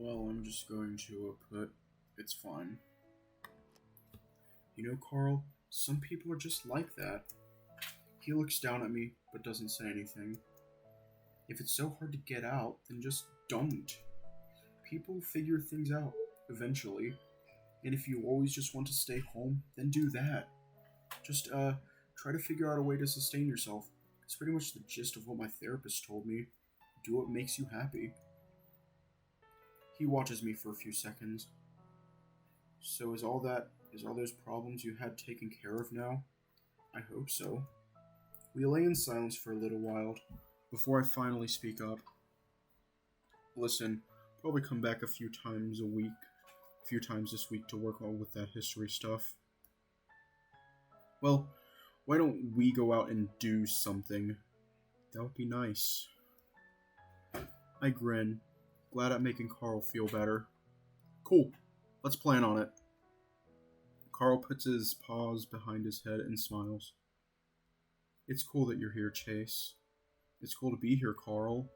Well, I'm just going to put it's fine. You know, Carl, some people are just like that. He looks down at me, but doesn't say anything. If it's so hard to get out, then just don't. People figure things out, eventually. And if you always just want to stay home, then do that. Just, try to figure out a way to sustain yourself. It's pretty much the gist of what my therapist told me. Do what makes you happy. He watches me for a few seconds. So is all those problems you had taken care of now? I hope so. We lay in silence for a little while before I finally speak up. Listen, probably come back a few times this week to work on with that history stuff. Well, why don't we go out and do something? That would be nice. I grin, glad at making Carl feel better. Cool, let's plan on it. Carl puts his paws behind his head and smiles. It's cool that you're here, Chase. It's cool to be here, Carl.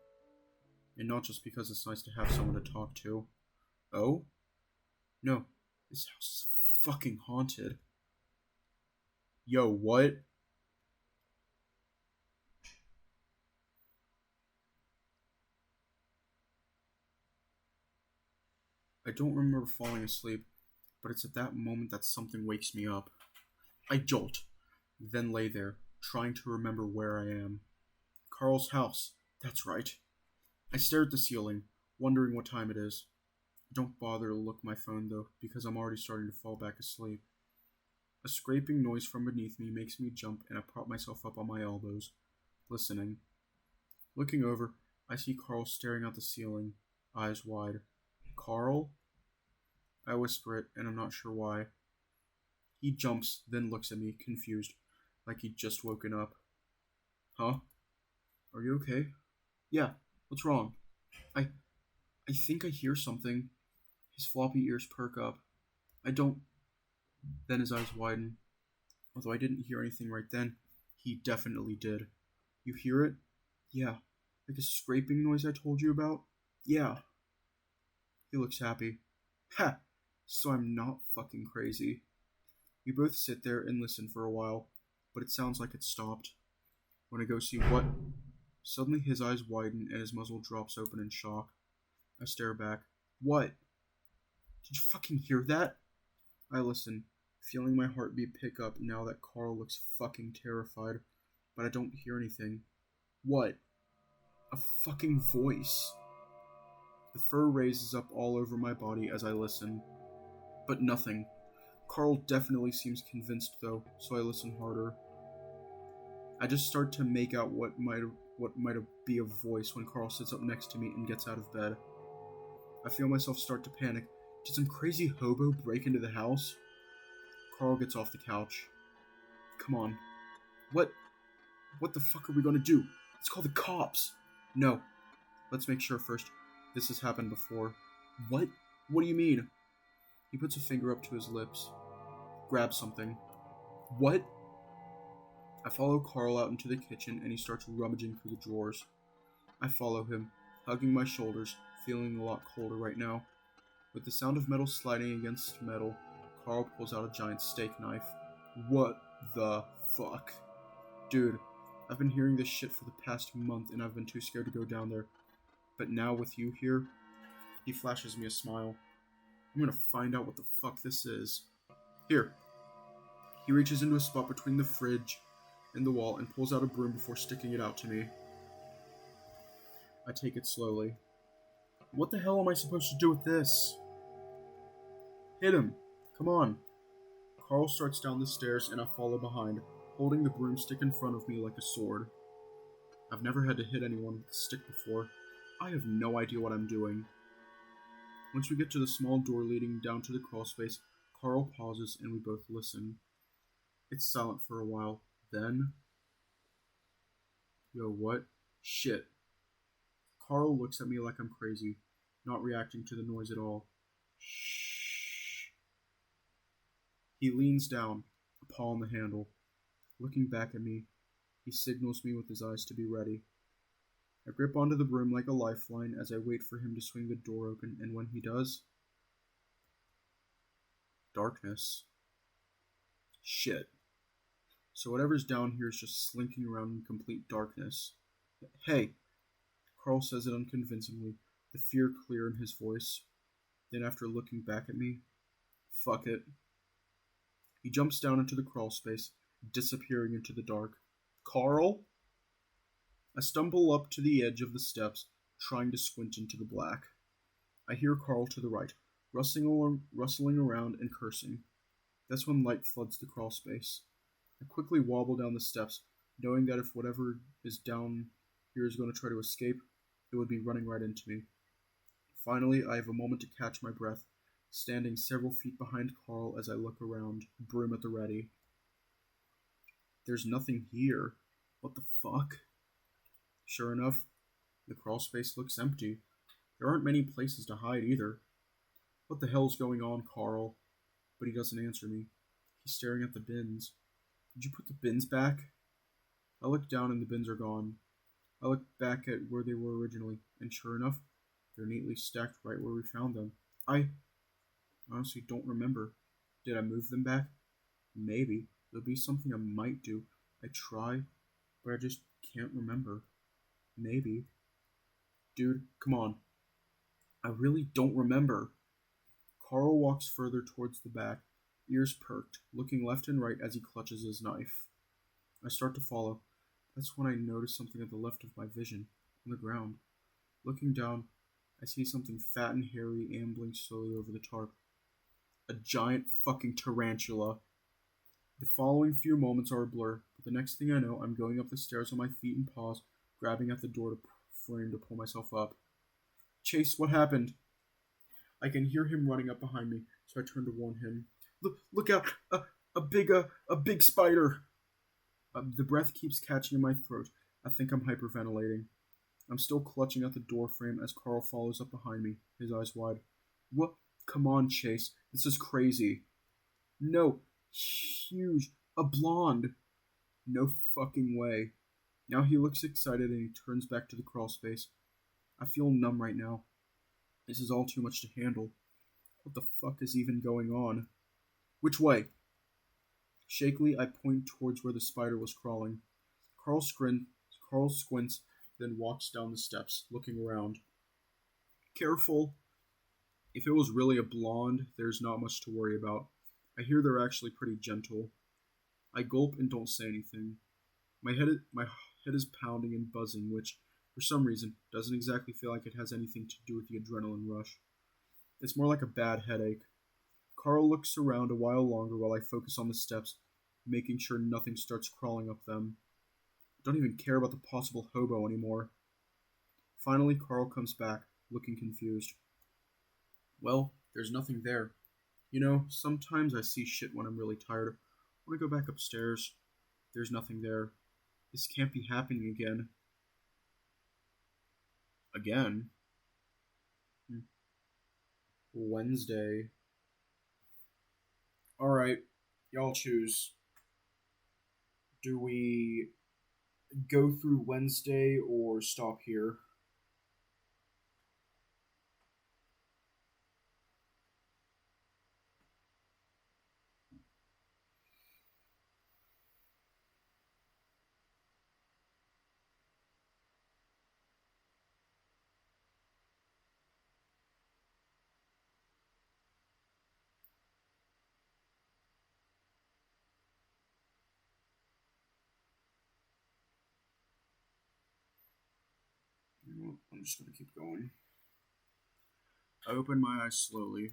And not just because it's nice to have someone to talk to. Oh? No, this house is fucking haunted. Yo, what? I don't remember falling asleep, but it's at that moment that something wakes me up. I jolt, then lay there, trying to remember where I am. Carl's house, that's right. I stare at the ceiling, wondering what time it is. Don't bother to look at my phone though, because I'm already starting to fall back asleep. A scraping noise from beneath me makes me jump, and I prop myself up on my elbows, listening. Looking over, I see Carl staring at the ceiling, eyes wide. Carl? I whisper it, and I'm not sure why. He jumps, then looks at me, confused, like he'd just woken up. Huh? Are you okay? Yeah, what's wrong? I think I hear something. His floppy ears perk up. I don't... Then his eyes widen. Although I didn't hear anything right then, he definitely did. You hear it? Yeah. Like a scraping noise I told you about? Yeah. He looks happy. Ha! So I'm not fucking crazy. We both sit there and listen for a while, but it sounds like it stopped. When I go see what... Suddenly his eyes widen and his muzzle drops open in shock. I stare back. What? Did you fucking hear that? I listen, feeling my heartbeat pick up now that Carl looks fucking terrified, but I don't hear anything. What? A fucking voice. The fur raises up all over my body as I listen. But nothing. Carl definitely seems convinced though, so I listen harder. I just start to make out what might be a voice when Carl sits up next to me and gets out of bed. I feel myself start to panic. Did some crazy hobo break into the house? Carl gets off the couch. Come on. What the fuck are we gonna do? Let's call the cops. No. Let's make sure first. This has happened before. What? What do you mean? He puts a finger up to his lips. Grabs something. What? I follow Carl out into the kitchen and he starts rummaging through the drawers. I follow him, hugging my shoulders, feeling a lot colder right now. With the sound of metal sliding against metal, Carl pulls out a giant steak knife. What the fuck? Dude, I've been hearing this shit for the past month and I've been too scared to go down there. But now with you here, he flashes me a smile. I'm gonna find out what the fuck this is. Here. He reaches into a spot between the fridge and the wall and pulls out a broom before sticking it out to me. I take it slowly. What the hell am I supposed to do with this? Hit him. Come on. Carl starts down the stairs and I follow behind, holding the broomstick in front of me like a sword. I've never had to hit anyone with a stick before. I have no idea what I'm doing. Once we get to the small door leading down to the crawlspace, Carl pauses and we both listen. It's silent for a while. Then... Yo, what? Shit. Carl looks at me like I'm crazy, not reacting to the noise at all. Shh. He leans down, a paw on the handle. Looking back at me, he signals me with his eyes to be ready. I grip onto the broom like a lifeline as I wait for him to swing the door open, and when he does, darkness. Shit. So whatever's down here is just slinking around in complete darkness. Hey, Carl says it unconvincingly, the fear clear in his voice. Then, after looking back at me, fuck it. He jumps down into the crawl space, disappearing into the dark. Carl? I stumble up to the edge of the steps, trying to squint into the black. I hear Carl to the right, rustling around and cursing. That's when light floods the crawl space. I quickly wobble down the steps, knowing that if whatever is down here is going to try to escape, it would be running right into me. Finally, I have a moment to catch my breath, standing several feet behind Carl as I look around, broom at the ready. There's nothing here. What the fuck? Sure enough, the crawl space looks empty. There aren't many places to hide either. What the hell's going on, Carl? But he doesn't answer me. He's staring at the bins. Did you put the bins back? I look down and the bins are gone. I look back at where they were originally, and sure enough, they're neatly stacked right where we found them. I honestly don't remember. Did I move them back? Maybe. It'll be something I might do. I try, but I just can't remember. Maybe. Dude, come on. I really don't remember. Carl walks further towards the back, ears perked, looking left and right as he clutches his knife. I start to follow. That's when I notice something at the left of my vision, on the ground. Looking down, I see something fat and hairy ambling slowly over the tarp. A giant fucking tarantula. The following few moments are a blur, but the next thing I know, I'm going up the stairs on my feet and paws, grabbing at the door frame to pull myself up. Chase, what happened? I can hear him running up behind me, so I turn to warn him. Look out! A big spider! The breath keeps catching in my throat. I think I'm hyperventilating. I'm still clutching at the door frame as Carl follows up behind me, his eyes wide. What? Come on, Chase. This is crazy. No. Huge. A blonde. No fucking way. Now he looks excited and he turns back to the crawl space. I feel numb right now. This is all too much to handle. What the fuck is even going on? Which way? Shakily, I point towards where the spider was crawling. Carl squints, then walks down the steps, looking around. Careful. If it was really a blonde, there's not much to worry about. I hear they're actually pretty gentle. I gulp and don't say anything. My head is pounding and buzzing, which, for some reason, doesn't exactly feel like it has anything to do with the adrenaline rush. It's more like a bad headache. Carl looks around a while longer while I focus on the steps, making sure nothing starts crawling up them. I don't even care about the possible hobo anymore. Finally, Carl comes back, looking confused. Well, there's nothing there. You know, sometimes I see shit when I'm really tired. I want to go back upstairs. There's nothing there. This can't be happening again. Again? Wednesday. Alright, y'all choose. Do we go through Wednesday or stop here? I'm just going to keep going. I open my eyes slowly.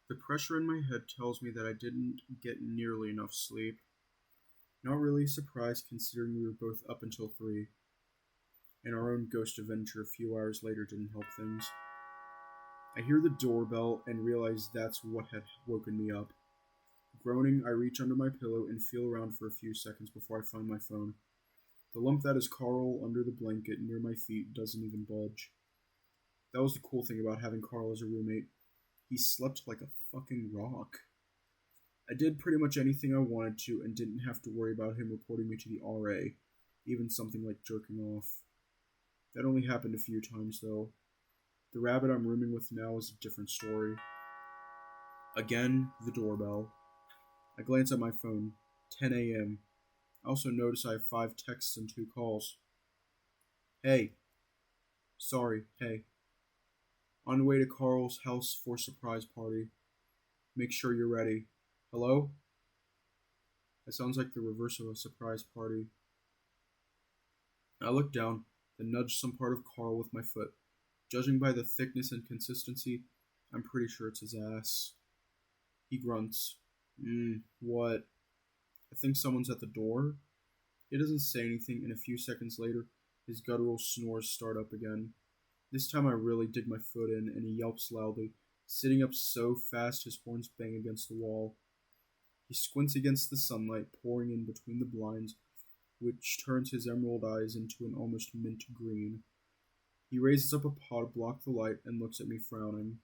The pressure in my head tells me that I didn't get nearly enough sleep. Not really surprised considering we were both up until 3. And our own ghost adventure a few hours later didn't help things. I hear the doorbell and realize that's what had woken me up. Groaning, I reach under my pillow and feel around for a few seconds before I find my phone. The lump that is Carl under the blanket near my feet doesn't even budge. That was the cool thing about having Carl as a roommate. He slept like a fucking rock. I did pretty much anything I wanted to and didn't have to worry about him reporting me to the RA. even something like jerking off. That only happened a few times, though. The rabbit I'm rooming with now is a different story. Again, the doorbell. I glance at my phone. 10 a.m. I also notice I have 5 texts and 2 calls. Hey. Sorry, hey. On the way to Carl's house for surprise party. Make sure you're ready. Hello? That sounds like the reverse of a surprise party. I look down, then nudge some part of Carl with my foot. Judging by the thickness and consistency, I'm pretty sure it's his ass. He grunts. What? I think someone's at the door. He doesn't say anything, and a few seconds later, his guttural snores start up again. This time I really dig my foot in, and he yelps loudly, sitting up so fast his horns bang against the wall. He squints against the sunlight pouring in between the blinds, which turns his emerald eyes into an almost mint green. He raises up a paw to block the light and looks at me frowning.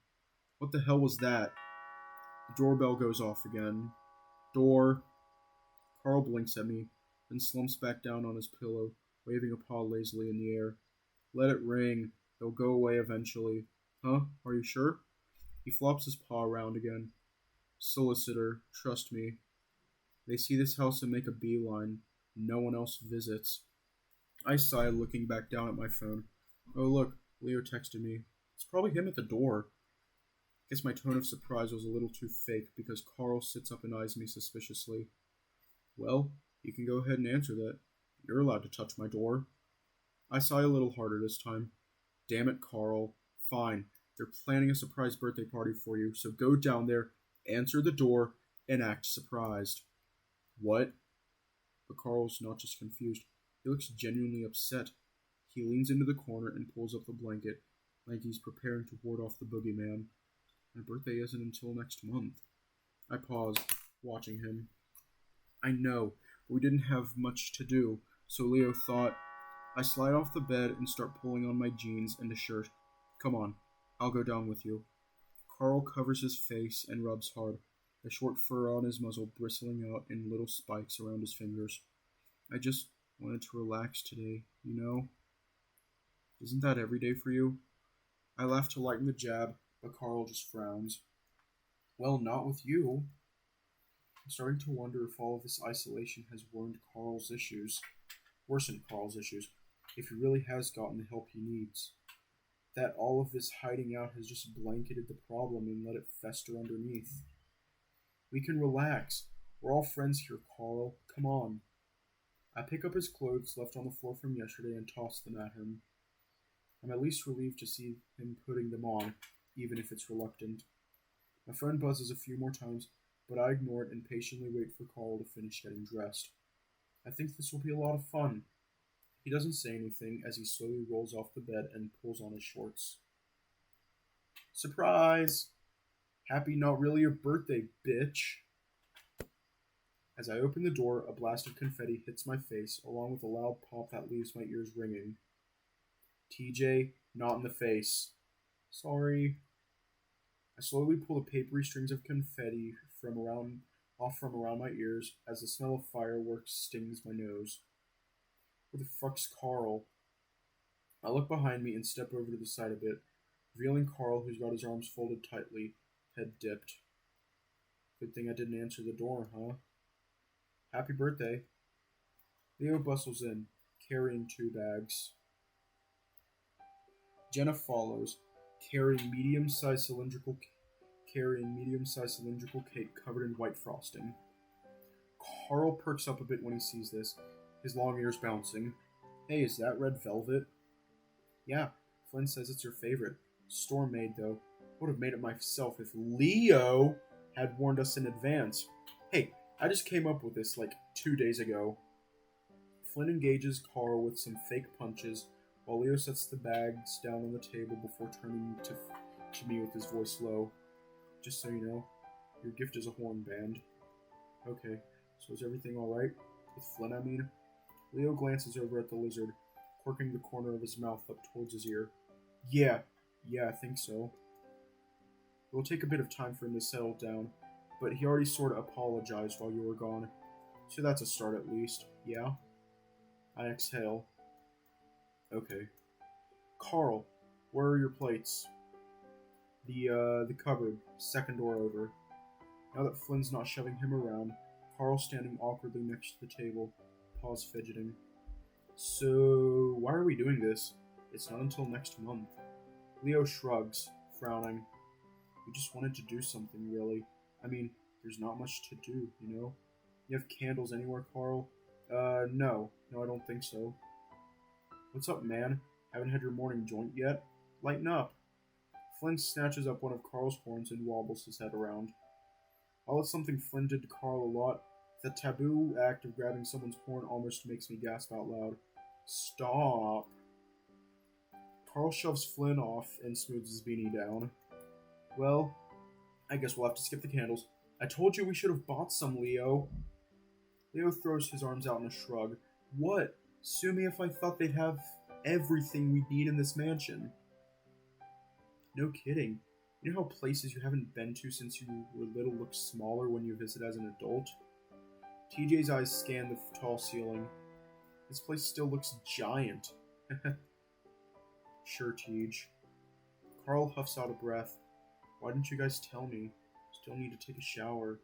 What the hell was that? The doorbell goes off again. Door. Carl blinks at me, then slumps back down on his pillow, waving a paw lazily in the air. Let it ring. They'll go away eventually. Huh? Are you sure? He flops his paw around again. Solicitor, trust me. They see this house and make a beeline. No one else visits. I sigh, looking back down at my phone. Oh look, Leo texted me. It's probably him at the door. Guess my tone of surprise was a little too fake because Carl sits up and eyes me suspiciously. Well, you can go ahead and answer that. You're allowed to touch my door. I sigh a little harder this time. Damn it, Carl. Fine. They're planning a surprise birthday party for you, so go down there, answer the door, and act surprised. What? But Carl's not just confused. He looks genuinely upset. He leans into the corner and pulls up the blanket, like he's preparing to ward off the boogeyman. My birthday isn't until next month. I pause, watching him. I know, but we didn't have much to do, so Leo thought. I slide off the bed and start pulling on my jeans and a shirt. Come on, I'll go down with you. Carl covers his face and rubs hard, the short fur on his muzzle bristling out in little spikes around his fingers. I just wanted to relax today, you know? Isn't that every day for you? I laugh to lighten the jab, but Carl just frowns. Well, not with you. I'm starting to wonder if all of this isolation has worsened Carl's issues, if he really has gotten the help he needs. That all of this hiding out has just blanketed the problem and let it fester underneath. We can relax. We're all friends here, Carl. Come on. I pick up his clothes left on the floor from yesterday and toss them at him. I'm at least relieved to see him putting them on, even if it's reluctant. My friend buzzes a few more times, but I ignore it and patiently wait for Carl to finish getting dressed. I think this will be a lot of fun. He doesn't say anything as he slowly rolls off the bed and pulls on his shorts. Surprise! Happy not really your birthday, bitch! As I open the door, a blast of confetti hits my face, along with a loud pop that leaves my ears ringing. TJ, not in the face. Sorry. I slowly pull the papery strings of confetti off from around my ears as the smell of fireworks stings my nose. Where the fuck's Carl? I look behind me and step over to the side a bit, revealing Carl, who's got his arms folded tightly, head dipped. Good thing I didn't answer the door, huh? Happy birthday. Leo bustles in, carrying 2 bags. Jenna follows, carrying medium-sized cylindrical cake covered in white frosting. Carl perks up a bit when he sees this, his long ears bouncing. Hey, is that red velvet? Yeah, Flynn says it's your favorite. Storm made, though. Would have made it myself if Leo had warned us in advance. Hey, I just came up with this like 2 days ago. Flynn engages Carl with some fake punches, while Leo sets the bags down on the table before turning to me with his voice low. Just so you know, your gift is a horn band. Okay, so is everything alright? With Flynn, I mean? Leo glances over at the lizard, quirking the corner of his mouth up towards his ear. Yeah, I think so. It will take a bit of time for him to settle down, but he already sort of apologized while you were gone. So that's a start at least, yeah? I exhale. Okay. Carl, where are your plates? The cupboard, second door over. Now that Flynn's not shoving him around, Carl's standing awkwardly next to the table, paws fidgeting. So, why are we doing this? It's not until next month. Leo shrugs, frowning. We just wanted to do something, really. I mean, there's not much to do, you know? You have candles anywhere, Carl? No. No, I don't think so. What's up, man? Haven't had your morning joint yet? Lighten up. Flynn snatches up one of Carl's horns and wobbles his head around. While it's something Flynn did to Carl a lot, the taboo act of grabbing someone's horn almost makes me gasp out loud. Stop. Carl shoves Flynn off and smooths his beanie down. Well, I guess we'll have to skip the candles. I told you we should have bought some, Leo. Leo throws his arms out in a shrug. What? Sue me if I thought they'd have everything we need in this mansion. No kidding. You know how places you haven't been to since you were little look smaller when you visit as an adult? TJ's eyes scan the tall ceiling. This place still looks giant. Sure, Tej. Carl huffs out a breath. Why didn't you guys tell me? Still need to take a shower.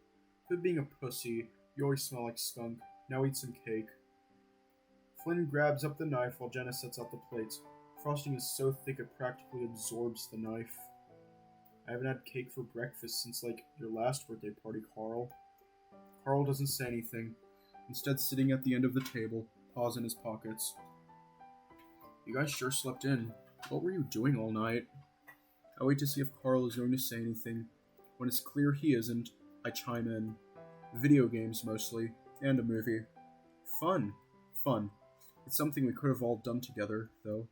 Quit being a pussy. You always smell like skunk. Now eat some cake. Flynn grabs up the knife while Jenna sets out the plates. Frosting is so thick it practically absorbs the knife. I haven't had cake for breakfast since, your last birthday party, Carl. Carl doesn't say anything, instead sitting at the end of the table, paws in his pockets. You guys sure slept in. What were you doing all night? I wait to see if Carl is going to say anything. When it's clear he isn't, I chime in. Video games, mostly, and a movie. Fun. It's something we could have all done together, though.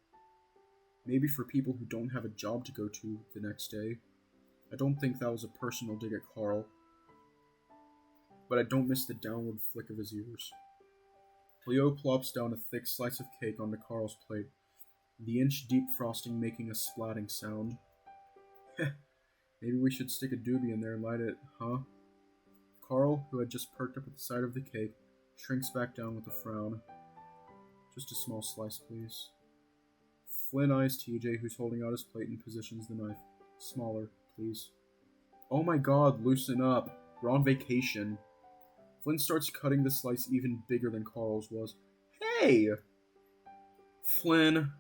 Maybe for people who don't have a job to go to the next day. I don't think that was a personal dig at Carl. But I don't miss the downward flick of his ears. Leo plops down a thick slice of cake onto Carl's plate, the inch-deep frosting making a splatting sound. Maybe we should stick a doobie in there and light it, huh? Carl, who had just perked up at the sight of the cake, shrinks back down with a frown. Just a small slice, please. Flynn eyes TJ, who's holding out his plate and positions the knife. Smaller, please. Oh my god, loosen up. We're on vacation. Flynn starts cutting the slice even bigger than Carl's was. Hey! Flynn.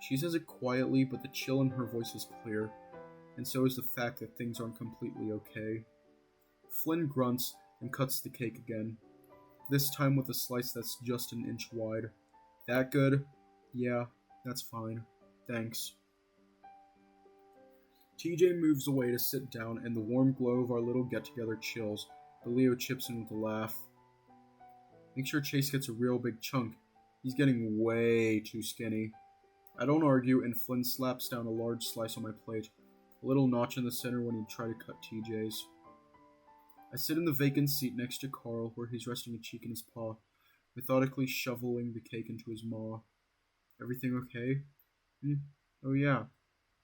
She says it quietly, but the chill in her voice is clear, and so is the fact that things aren't completely okay. Flynn grunts and cuts the cake again, this time with a slice that's just an inch wide. That good? Yeah, that's fine. Thanks. TJ moves away to sit down, and the warm glow of our little get-together chills, but Leo chips in with a laugh. Make sure Chase gets a real big chunk. He's getting way too skinny. I don't argue, and Flynn slaps down a large slice on my plate, a little notch in the center when he'd try to cut TJ's. I sit in the vacant seat next to Carl, where he's resting a cheek in his paw, methodically shoveling the cake into his maw. Everything okay? Oh yeah.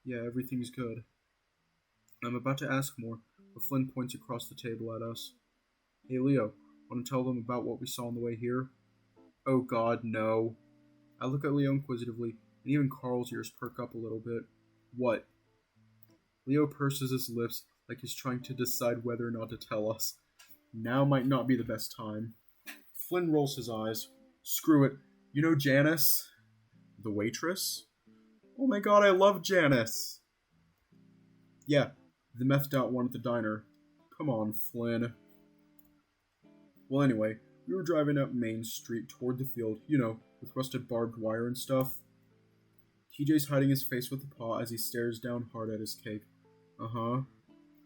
Yeah, everything's good. I'm about to ask more, but Flynn points across the table at us. Hey Leo, want to tell them about what we saw on the way here? Oh god, no. I look at Leo inquisitively, and even Carl's ears perk up a little bit. What? Leo purses his lips like he's trying to decide whether or not to tell us. Now might not be the best time. Flynn rolls his eyes. Screw it. You know Janice? The waitress? Oh my god, I love Janice! Yeah, the methed out one at the diner. Come on, Flynn. Well, anyway, we were driving up Main Street toward the field, with rusted barbed wire and stuff. TJ's hiding his face with a paw as he stares down hard at his cake. Uh-huh.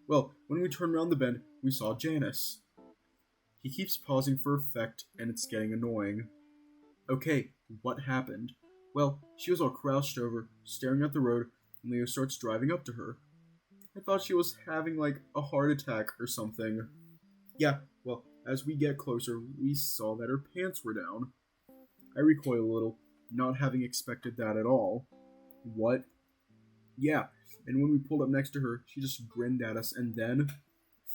Well, when we turned around the bend, we saw Janice. He keeps pausing for effect, and it's getting annoying. Okay, what happened? Well, she was all crouched over, staring at the road, and Leo starts driving up to her. I thought she was having, a heart attack or something. Yeah, well, as we get closer, we saw that her pants were down. I recoil a little, not having expected that at all. What? Yeah, and when we pulled up next to her, she just grinned at us, and then...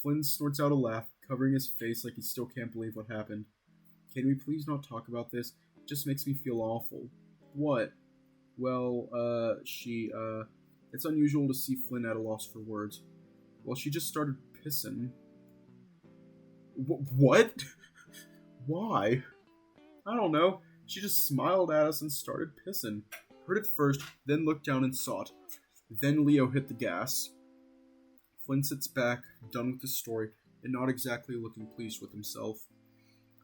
Flynn snorts out a laugh, covering his face like he still can't believe what happened. Can we please not talk about this? Just makes me feel awful. What? Well, it's unusual to see Flynn at a loss for words. Well, she just started pissing. What? Why? I don't know. She just smiled at us and started pissing. Heard it first, then looked down and saw it. Then Leo hit the gas. Flynn sits back, done with his story, and not exactly looking pleased with himself.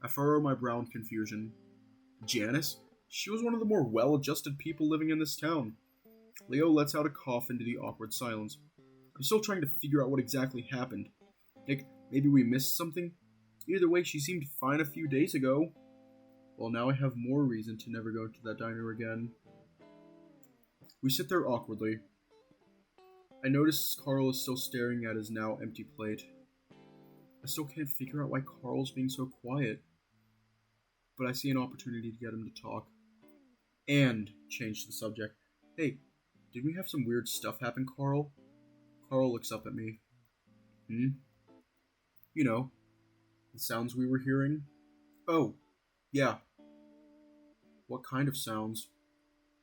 I furrow my brow in confusion. Janice? She was one of the more well-adjusted people living in this town. Leo lets out a cough into the awkward silence. I'm still trying to figure out what exactly happened. Like, maybe we missed something? Either way, she seemed fine a few days ago. Well, now I have more reason to never go to that diner again. We sit there awkwardly. I notice Carl is still staring at his now empty plate. I still can't figure out why Carl's being so quiet. But I see an opportunity to get him to talk. And change the subject. Hey, did we have some weird stuff happen, Carl? Carl looks up at me. You know, the sounds we were hearing? Oh, yeah. What kind of sounds?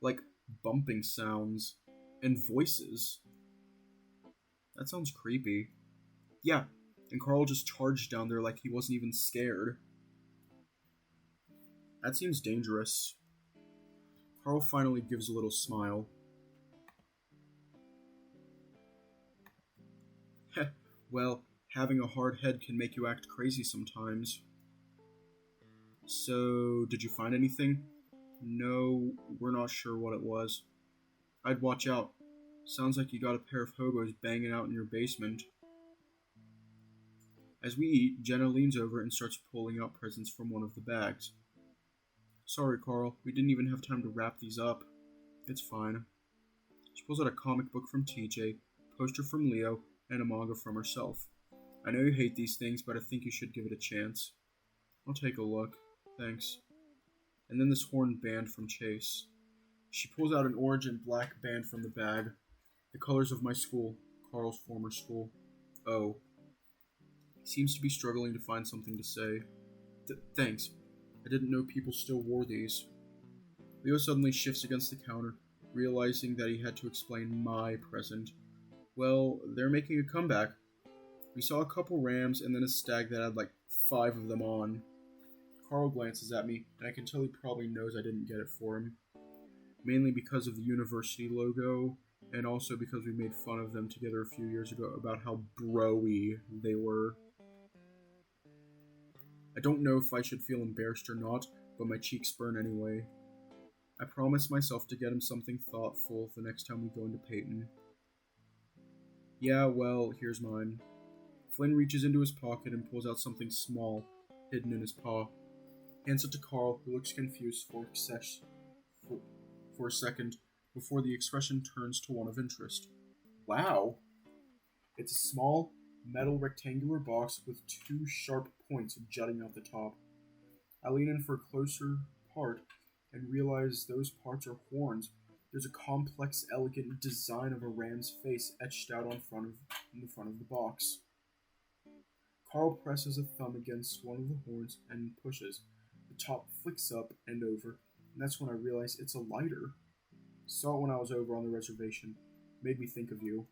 Like bumping sounds. And voices. That sounds creepy. Yeah, and Carl just charged down there like he wasn't even scared. That seems dangerous. Carl finally gives a little smile. Heh, well, having a hard head can make you act crazy sometimes. So, did you find anything? No, we're not sure what it was. I'd watch out. Sounds like you got a pair of hobos banging out in your basement. As we eat, Jenna leans over and starts pulling out presents from one of the bags. Sorry, Carl, we didn't even have time to wrap these up. It's fine. She pulls out a comic book from TJ, a poster from Leo, and a manga from herself. I know you hate these things, but I think you should give it a chance. I'll take a look. Thanks. And then this horn band from Chase. She pulls out an orange and black band from the bag. The colors of my school, Carl's former school. Oh. He seems to be struggling to find something to say. Thanks. I didn't know people still wore these. Leo suddenly shifts against the counter, realizing that he had to explain my present. Well, they're making a comeback. We saw a couple rams and then a stag that had like 5 of them on. Carl glances at me, and I can tell he probably knows I didn't get it for him. Mainly because of the university logo, and also because we made fun of them together a few years ago about how bro-y they were. I don't know if I should feel embarrassed or not, but my cheeks burn anyway. I promise myself to get him something thoughtful the next time we go into Peyton. Yeah, well, here's mine. Flynn reaches into his pocket and pulls out something small, hidden in his paw. Hands it to Carl, who looks confused for a second, before the expression turns to one of interest. Wow! It's a small, metal rectangular box with 2 sharp points jutting out the top. I lean in for a closer part and realize those parts are horns. There's a complex, elegant design of a ram's face etched out in the front of the box. Carl presses a thumb against one of the horns and pushes. The top flicks up and over, and that's when I realize it's a lighter. Saw it when I was over on the reservation. Made me think of you.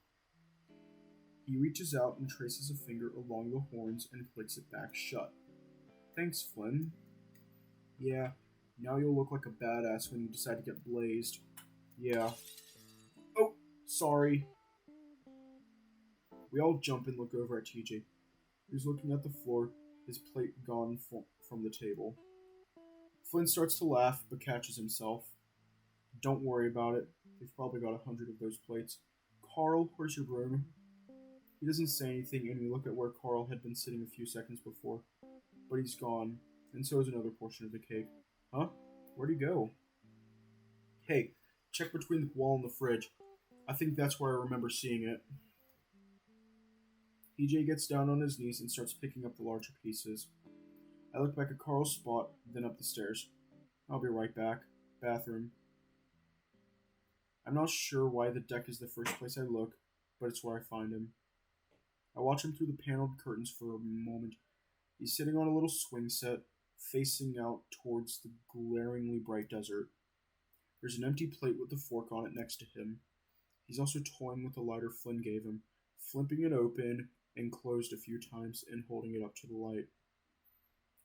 He reaches out and traces a finger along the horns and clicks it back shut. Thanks, Flynn. Yeah, now you'll look like a badass when you decide to get blazed. Yeah. Oh, sorry. We all jump and look over at TJ, who's looking at the floor, his plate gone from the table. Flynn starts to laugh, but catches himself. Don't worry about it. They've probably got 100 of those plates. Carl, where's your broom? He doesn't say anything, and we look at where Carl had been sitting a few seconds before. But he's gone, and so is another portion of the cake. Huh? Where'd he go? Hey, check between the wall and the fridge. I think that's where I remember seeing it. PJ gets down on his knees and starts picking up the larger pieces. I look back at Carl's spot, then up the stairs. I'll be right back. Bathroom. I'm not sure why the deck is the first place I look, but it's where I find him. I watch him through the paneled curtains for a moment. He's sitting on a little swing set, facing out towards the glaringly bright desert. There's an empty plate with a fork on it next to him. He's also toying with the lighter Flynn gave him, flipping it open and closed a few times and holding it up to the light.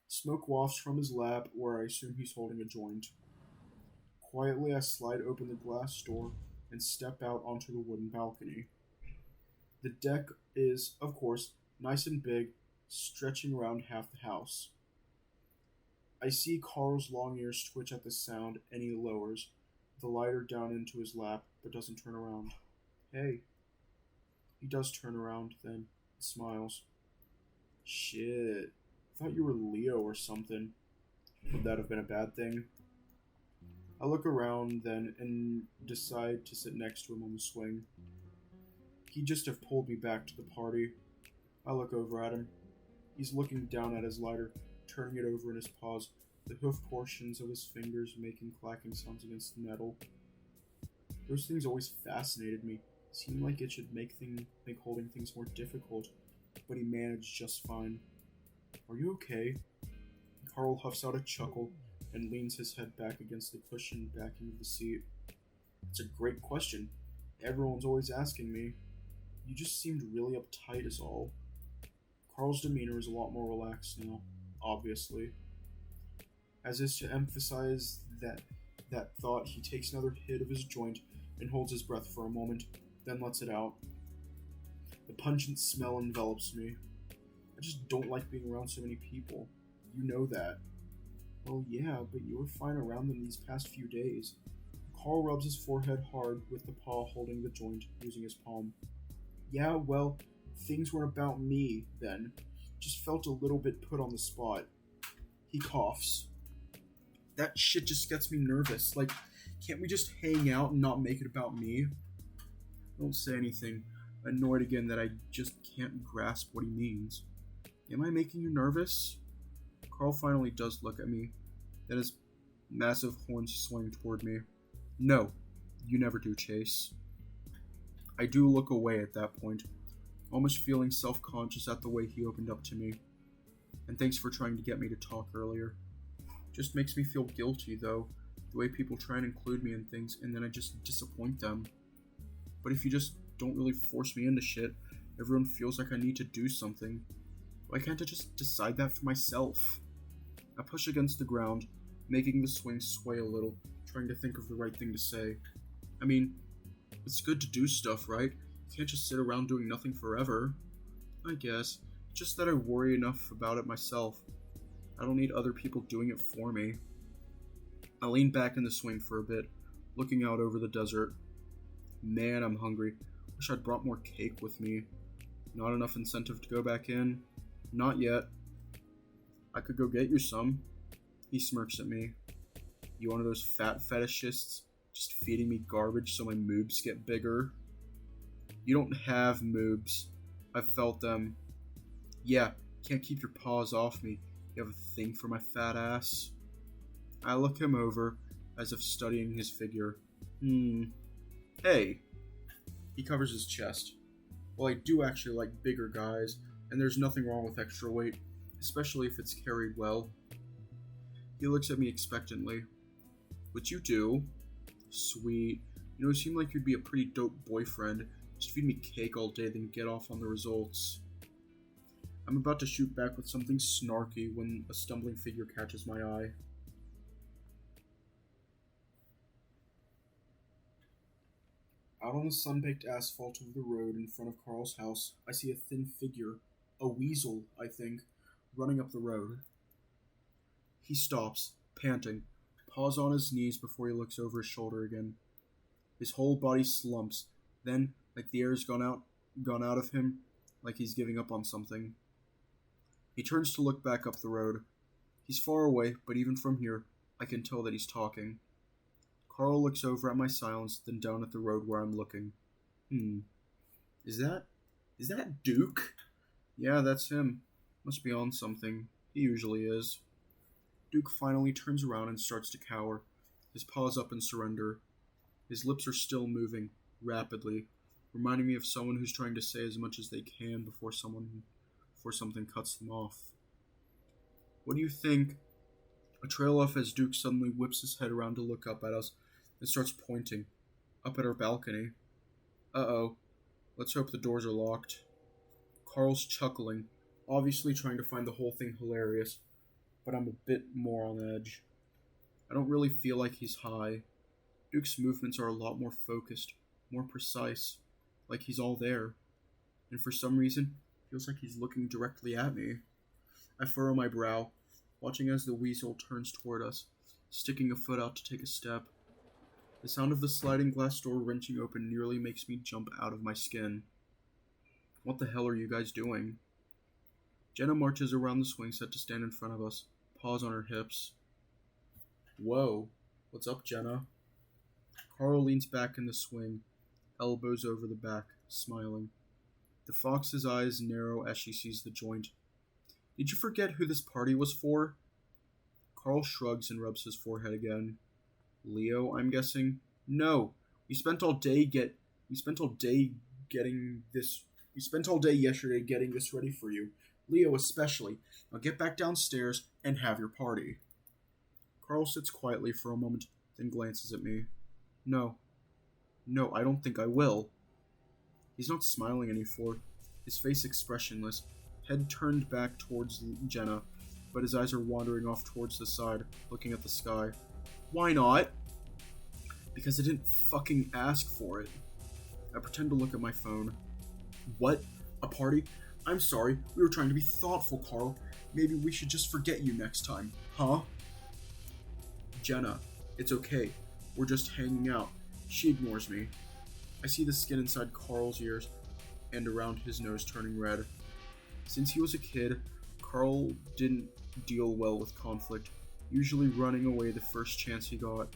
Smoke wafts from his lap, where I assume he's holding a joint. Quietly, I slide open the glass door and step out onto the wooden balcony. The deck is, of course, nice and big, stretching around half the house. I see Carl's long ears twitch at the sound, and he lowers the lighter down into his lap, but doesn't turn around. Hey. He does turn around, then, and smiles. Shit. I thought you were Leo or something. Would that have been a bad thing? I look around then and decide to sit next to him on the swing. He'd just have pulled me back to the party. I look over at him. He's looking down at his lighter, turning it over in his paws, the hoof portions of his fingers making clacking sounds against the metal. Those things always fascinated me. Seemed like it should make holding things more difficult, but he managed just fine. Are you okay? Carl huffs out a chuckle and leans his head back against the cushioned backing of the seat. It's a great question. Everyone's always asking me. You just seemed really uptight is all. Carl's demeanor is a lot more relaxed now, obviously. As is to emphasize that thought, he takes another hit of his joint and holds his breath for a moment, then lets it out. The pungent smell envelops me. I just don't like being around so many people. You know that. Well, yeah, but you were fine around them these past few days. Carl rubs his forehead hard with the paw holding the joint, using his palm. Yeah, well, things weren't about me, then. Just felt a little bit put on the spot. He coughs. That shit just gets me nervous. Like, can't we just hang out and not make it about me? I don't say anything, annoyed again that I just can't grasp what he means. Am I making you nervous? Carl finally does look at me, then his massive horns swing toward me. No, you never do, Chase. I do look away at that point, almost feeling self-conscious at the way he opened up to me. And thanks for trying to get me to talk earlier. Just makes me feel guilty, though, the way people try and include me in things and then I just disappoint them. But if you just don't really force me into shit, everyone feels like I need to do something. Why can't I just decide that for myself? I push against the ground, making the swing sway a little, trying to think of the right thing to say. I mean, it's good to do stuff, right? You can't just sit around doing nothing forever. I guess. Just that I worry enough about it myself. I don't need other people doing it for me. I lean back in the swing for a bit, looking out over the desert. Man, I'm hungry. Wish I'd brought more cake with me. Not enough incentive to go back in? Not yet. I could go get you some. He smirks at me. You one of those fat fetishists? Just feeding me garbage so my moobs get bigger? You don't have moobs. I've felt them. Yeah, can't keep your paws off me. You have a thing for my fat ass? I look him over, as if studying his figure. Hey. He covers his chest. Well, I do actually like bigger guys, and there's nothing wrong with extra weight, especially if it's carried well. He looks at me expectantly. What you do? Sweet. You know, it seemed like you'd be a pretty dope boyfriend. Just feed me cake all day, then get off on the results. I'm about to shoot back with something snarky when a stumbling figure catches my eye. Out on the sun-baked asphalt of the road in front of Carl's house, I see a thin figure, a weasel, I think, running up the road. He stops, panting, paws on his knees before he looks over his shoulder again. His whole body slumps, then, like the air's gone out of him, like he's giving up on something. He turns to look back up the road. He's far away, but even from here, I can tell that he's talking. Carl looks over at my silence, then down at the road where I'm looking. Is that Duke? Yeah, that's him. Must be on something. He usually is. Duke finally turns around and starts to cower, his paws up in surrender. His lips are still moving, rapidly, reminding me of someone who's trying to say as much as they can before something cuts them off. What do you think? I trail off as Duke suddenly whips his head around to look up at us and starts pointing, up at our balcony. Uh-oh. Let's hope the doors are locked. Carl's chuckling, obviously trying to find the whole thing hilarious, but I'm a bit more on edge. I don't really feel like he's high. Duke's movements are a lot more focused, more precise, like he's all there. And for some reason, feels like he's looking directly at me. I furrow my brow, watching as the weasel turns toward us, sticking a foot out to take a step. The sound of the sliding glass door wrenching open nearly makes me jump out of my skin. What the hell are you guys doing? Jenna marches around the swing set to stand in front of us, paws on her hips. Whoa, what's up, Jenna? Carl leans back in the swing, elbows over the back, smiling. The fox's eyes narrow as she sees the joint. Did you forget who this party was for? Carl shrugs and rubs his forehead again. Leo, I'm guessing? No. We spent all day yesterday getting this ready for you. Leo especially. Now get back downstairs and have your party. Carl sits quietly for a moment, then glances at me. No, I don't think I will. He's not smiling anymore, his face expressionless, head turned back towards Jenna, but his eyes are wandering off towards the side, looking at the sky. Why not? Because I didn't fucking ask for it. I pretend to look at my phone. What? A party? I'm sorry, we were trying to be thoughtful, Carl. Maybe we should just forget you next time, huh? Jenna, it's okay. We're just hanging out. She ignores me. I see the skin inside Carl's ears and around his nose turning red. Since he was a kid, Carl didn't deal well with conflict, usually running away the first chance he got.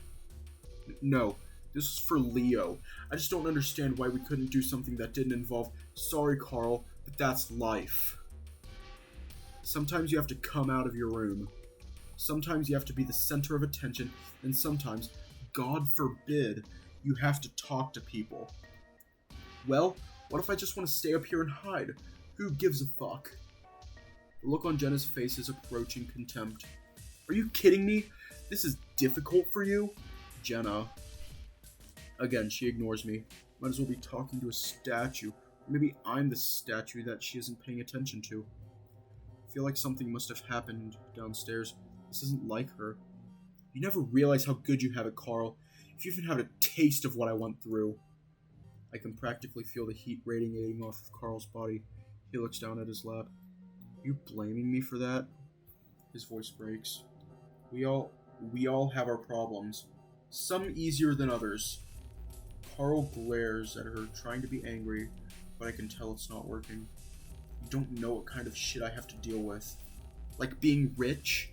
No, this was for Leo. I just don't understand why we couldn't do something that didn't involve, sorry Carl, but that's life. Sometimes you have to come out of your room. Sometimes you have to be the center of attention, and sometimes, God forbid, you have to talk to people. Well, what if I just want to stay up here and hide? Who gives a fuck? The look on Jenna's face is approaching contempt. Are you kidding me? This is difficult for you? Jenna. Again, she ignores me. Might as well be talking to a statue. Or maybe I'm the statue that she isn't paying attention to. I feel like something must have happened downstairs. This isn't like her. You never realize how good you have it, Carl. If you even had a taste of what I went through. I can practically feel the heat radiating off of Carl's body. He looks down at his lap. Are you blaming me for that? His voice breaks. We all have our problems. Some easier than others. Carl glares at her, trying to be angry, but I can tell it's not working. You don't know what kind of shit I have to deal with. Like being rich?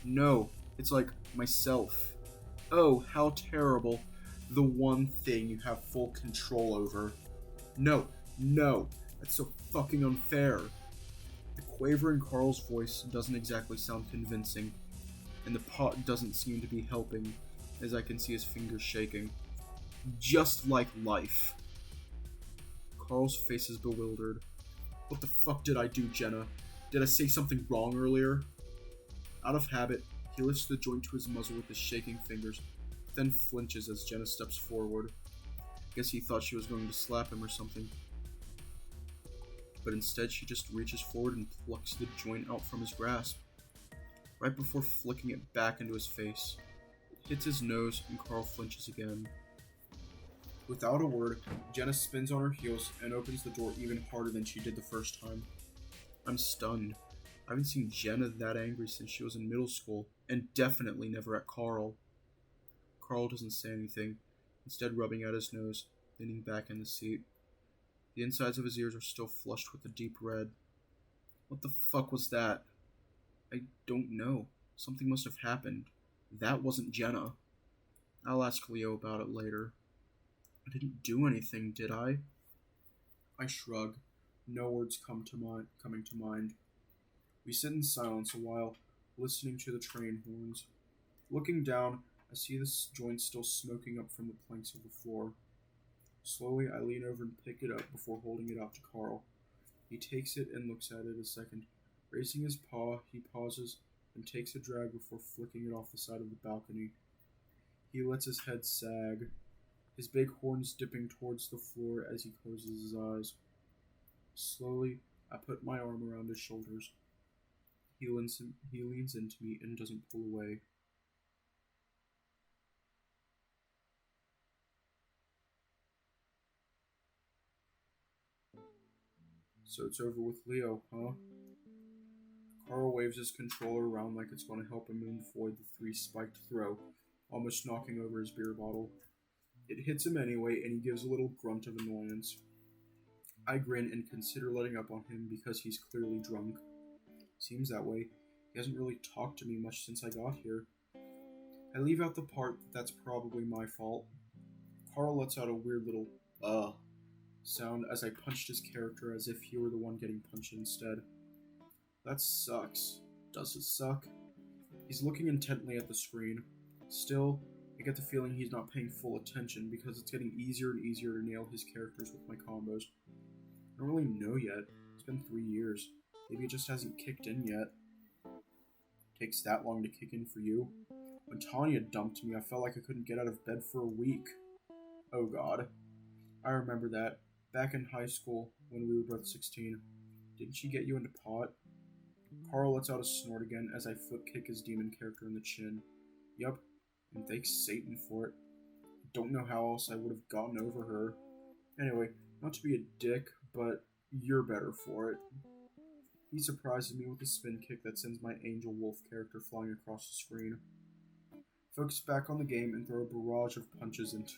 No, it's like myself. Oh, how terrible. The one thing you have full control over. No, that's so fucking unfair. The quaver in Carl's voice doesn't exactly sound convincing, and the pot doesn't seem to be helping, as I can see his fingers shaking. Just like life. Carl's face is bewildered. What the fuck did I do, Jenna? Did I say something wrong earlier? Out of habit, he lifts the joint to his muzzle with his shaking fingers, then flinches as Jenna steps forward. Guess he thought she was going to slap him or something. But instead, she just reaches forward and plucks the joint out from his grasp, right before flicking it back into his face. It hits his nose, and Carl flinches again. Without a word, Jenna spins on her heels and opens the door even harder than she did the first time. I'm stunned. I haven't seen Jenna that angry since she was in middle school, and definitely never at Carl. Carl doesn't say anything, instead rubbing out his nose, leaning back in the seat. The insides of his ears are still flushed with a deep red. What the fuck was that? I don't know. Something must have happened. That wasn't Jenna. I'll ask Leo about it later. I didn't do anything, did I? I shrug. No words coming to mind. We sit in silence a while, listening to the train horns. Looking down, I see this joint still smoking up from the planks of the floor. Slowly, I lean over and pick it up before holding it out to Carl. He takes it and looks at it a second. Raising his paw, he pauses, and takes a drag before flicking it off the side of the balcony. He lets his head sag, his big horns dipping towards the floor as he closes his eyes. Slowly, I put my arm around his shoulders. He leans into me and doesn't pull away. So it's over with Leo, huh? Carl waves his controller around like it's going to help him avoid the three-spiked throw, almost knocking over his beer bottle. It hits him anyway, and he gives a little grunt of annoyance. I grin and consider letting up on him because he's clearly drunk. Seems that way. He hasn't really talked to me much since I got here. I leave out the part that's probably my fault. Carl lets out a weird little sound as I punched his character as if he were the one getting punched instead. That sucks. Does it suck? He's looking intently at the screen. Still, I get the feeling he's not paying full attention because it's getting easier and easier to nail his characters with my combos. I don't really know yet. It's been 3 years. Maybe it just hasn't kicked in yet. Takes that long to kick in for you? When Tanya dumped me, I felt like I couldn't get out of bed for a week. Oh god. I remember that. Back in high school, when we were both 16. Didn't she get you into pot? Carl lets out a snort again as I flip kick his demon character in the chin. Yup, and thanks Satan for it. I don't know how else I would have gotten over her. Anyway, not to be a dick, but you're better for it. He surprises me with a spin kick that sends my Angel Wolf character flying across the screen. Focus back on the game and throw a barrage of punches into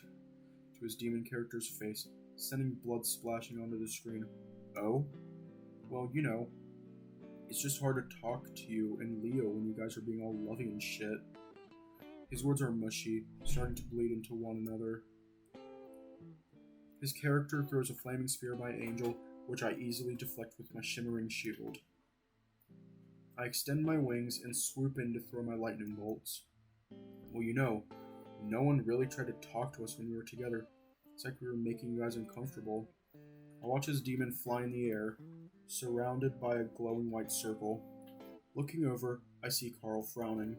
his demon character's face, sending blood splashing onto the screen. Oh? Well, you know, it's just hard to talk to you and Leo when you guys are being all loving and shit. His words are mushy, starting to bleed into one another. His character throws a flaming spear by Angel, which I easily deflect with my shimmering shield. I extend my wings and swoop in to throw my lightning bolts. Well, you know, no one really tried to talk to us when we were together. It's like we were making you guys uncomfortable. I watch his demon fly in the air, surrounded by a glowing white circle. Looking over, I see Carl frowning.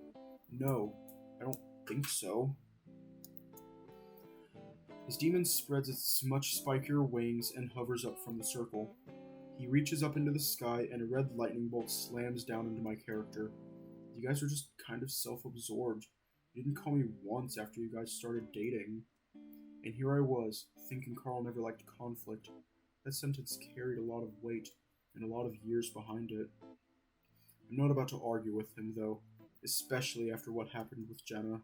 No, I don't think so. His demon spreads its much spikier wings and hovers up from the circle. He reaches up into the sky and a red lightning bolt slams down into my character. You guys are just kind of self-absorbed. You didn't call me once after you guys started dating. And here I was, thinking Carl never liked conflict. That sentence carried a lot of weight and a lot of years behind it. I'm not about to argue with him, though, especially after what happened with Jenna.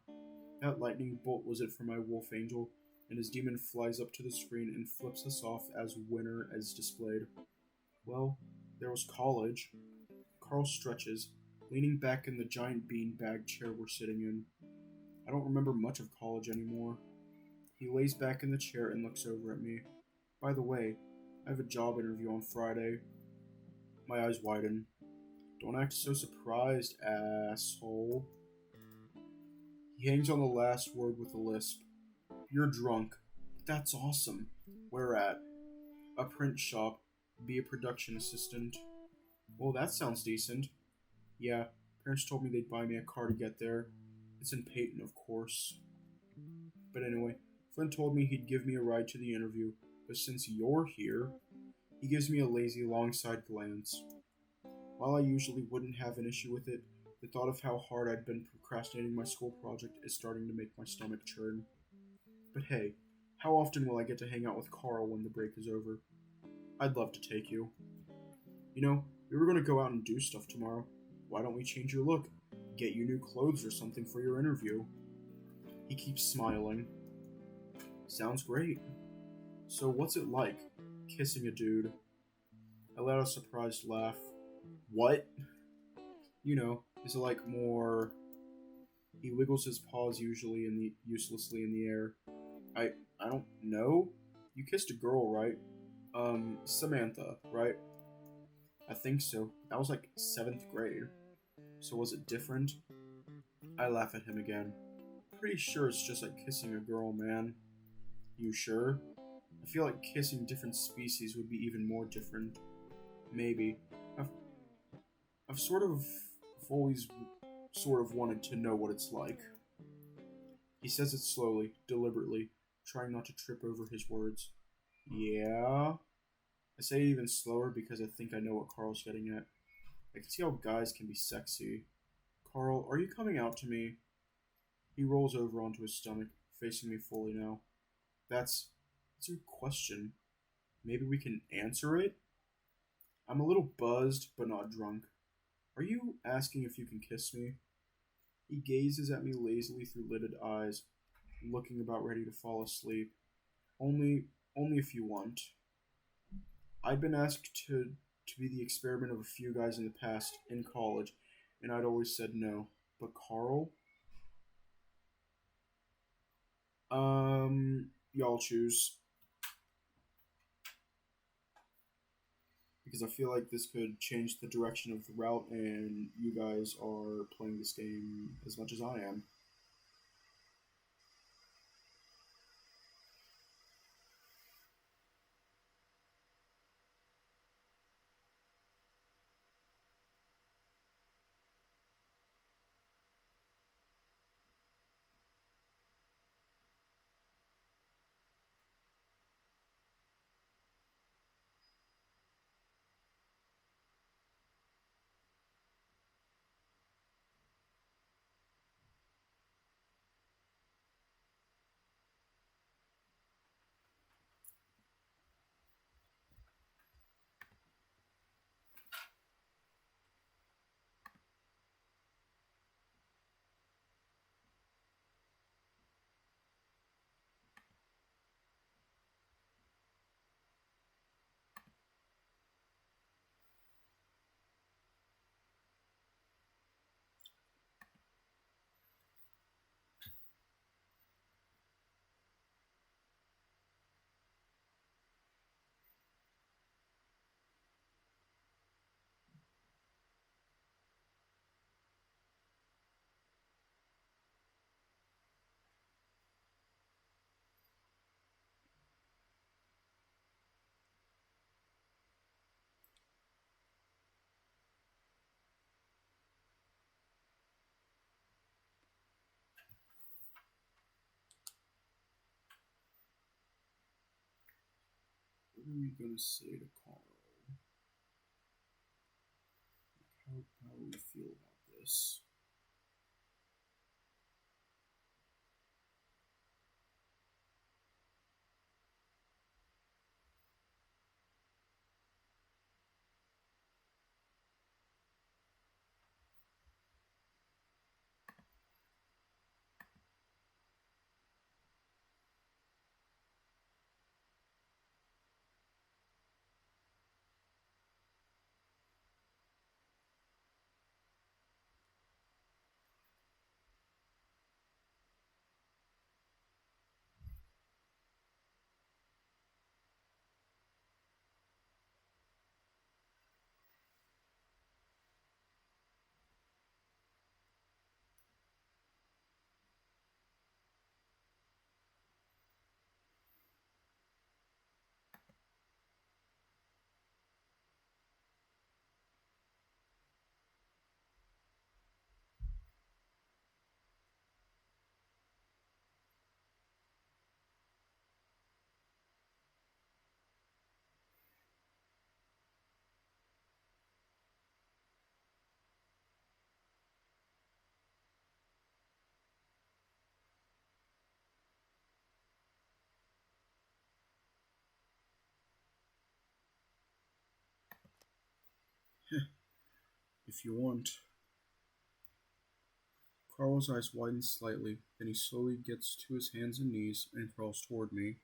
That lightning bolt was it for my wolf angel, and his demon flies up to the screen and flips us off as winner as displayed. Well, there was college. Carl stretches, leaning back in the giant beanbag chair we're sitting in. I don't remember much of college anymore. He lays back in the chair and looks over at me. By the way, I have a job interview on Friday. My eyes widen. Don't act so surprised, asshole. He hangs on the last word with a lisp. You're drunk. That's awesome. Where at? A print shop. Be a production assistant. Well, that sounds decent. Yeah, parents told me they'd buy me a car to get there. It's in Peyton, of course. But anyway, Flint told me he'd give me a ride to the interview, but since you're here, he gives me a lazy long side glance. While I usually wouldn't have an issue with it, the thought of how hard I'd been procrastinating my school project is starting to make my stomach churn. But hey, how often will I get to hang out with Carl when the break is over? I'd love to take you. You know, we were going to go out and do stuff tomorrow. Why don't we change your look? Get you new clothes or something for your interview. He keeps smiling. Sounds great. So what's it like, kissing a dude? I let out a surprised laugh. What? You know, is it like more... He wiggles his paws uselessly in the air. I don't know. You kissed a girl, right? Samantha, right? I think so. That was like 7th grade. So was it different? I laugh at him again. Pretty sure it's just like kissing a girl, man. You sure? I feel like kissing different species would be even more different. Maybe. I've always sort of wanted to know what it's like. He says it slowly, deliberately, trying not to trip over his words. Yeah? I say it even slower because I think I know what Carl's getting at. I can see how guys can be sexy. Carl, are you coming out to me? He rolls over onto his stomach, facing me fully now. That's a good question. Maybe we can answer it? I'm a little buzzed, but not drunk. Are you asking if you can kiss me? He gazes at me lazily through lidded eyes, looking about ready to fall asleep. Only if you want. I'd been asked to be the experiment of a few guys in the past, in college, and I'd always said no. But Carl? Y'all choose. Because I feel like this could change the direction of the route, and you guys are playing this game as much as I am. What are we gonna say to Carl? How do we feel about this? If you want. Carl's eyes widen slightly, then he slowly gets to his hands and knees and crawls toward me.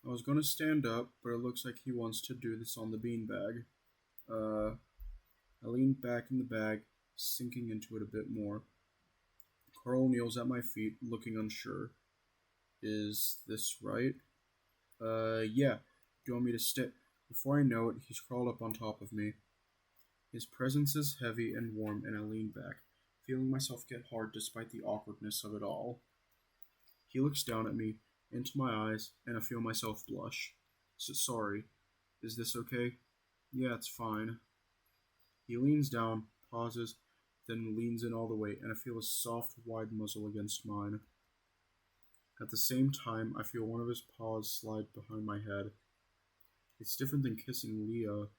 I was gonna stand up, but it looks like he wants to do this on the beanbag. I lean back in the bag, sinking into it a bit more. Carl kneels at my feet, looking unsure. Is this right? Yeah. Do you want me to stay? Before I know it, he's crawled up on top of me. His presence is heavy and warm, and I lean back, feeling myself get hard despite the awkwardness of it all. He looks down at me, into my eyes, and I feel myself blush. Sorry. Is this okay? Yeah, it's fine. He leans down, pauses, then leans in all the way, and I feel his soft, wide muzzle against mine. At the same time, I feel one of his paws slide behind my head. It's different than kissing Leo,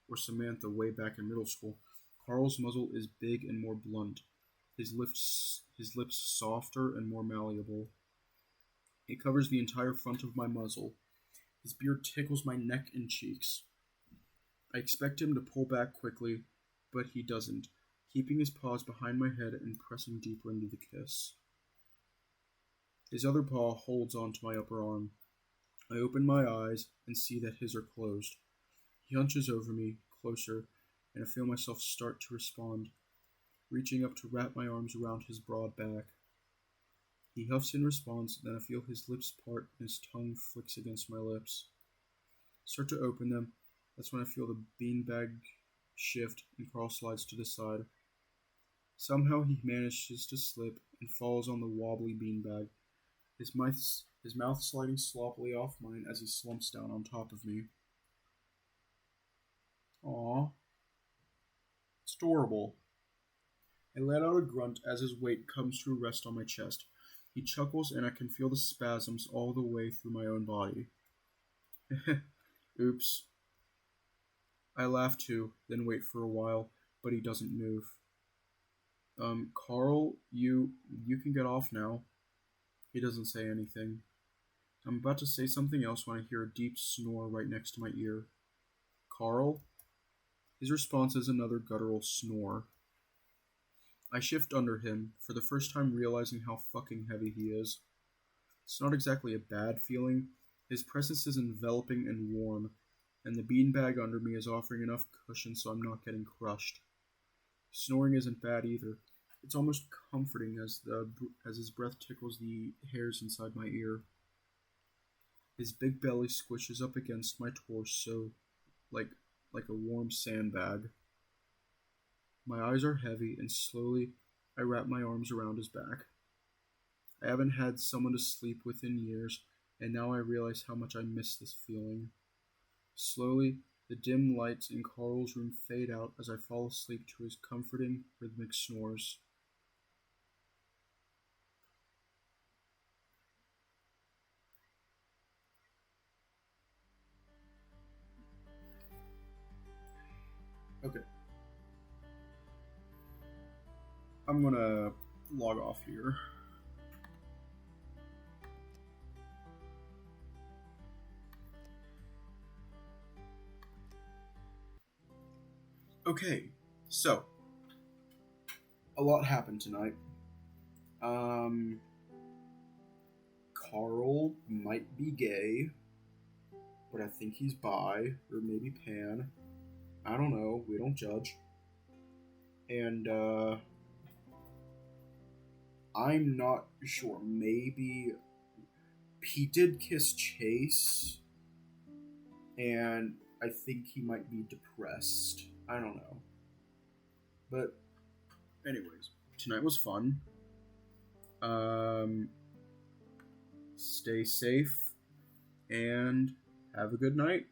or Samantha way back in middle school. Carl's muzzle is big and more blunt, his lips softer and more malleable. It covers the entire front of my muzzle. His beard tickles my neck and cheeks. I expect him to pull back quickly, but he doesn't, keeping his paws behind my head and pressing deeper into the kiss. His other paw holds onto my upper arm. I open my eyes and see that his are closed. He hunches over me, closer, and I feel myself start to respond, reaching up to wrap my arms around his broad back. He huffs in response, then I feel his lips part and his tongue flicks against my lips. Start to open them. That's when I feel the beanbag shift and Carl slides to the side. Somehow he manages to slip and falls on the wobbly beanbag, his mouth sliding sloppily off mine as he slumps down on top of me. Aww. It's adorable. I let out a grunt as his weight comes to rest on my chest. He chuckles and I can feel the spasms all the way through my own body. Oops. I laugh too, then wait for a while, but he doesn't move. Carl, you can get off now. He doesn't say anything. I'm about to say something else when I hear a deep snore right next to my ear. Carl? His response is another guttural snore. I shift under him, for the first time realizing how fucking heavy he is. It's not exactly a bad feeling. His presence is enveloping and warm, and the beanbag under me is offering enough cushion so I'm not getting crushed. Snoring isn't bad either. It's almost comforting as his breath tickles the hairs inside my ear. His big belly squishes up against my torso like a warm sandbag. My eyes are heavy, and slowly I wrap my arms around his back. I haven't had someone to sleep with in years, and now I realize how much I miss this feeling. Slowly, the dim lights in Carl's room fade out as I fall asleep to his comforting, rhythmic snores. Okay. I'm gonna log off here. Okay, so a lot happened tonight. Carl might be gay, but I think he's bi, or maybe pan. I don't know, we don't judge. And, I'm not sure. Maybe he did kiss Chase, and I think he might be depressed. I don't know. But, anyways, tonight was fun. Stay safe, and have a good night.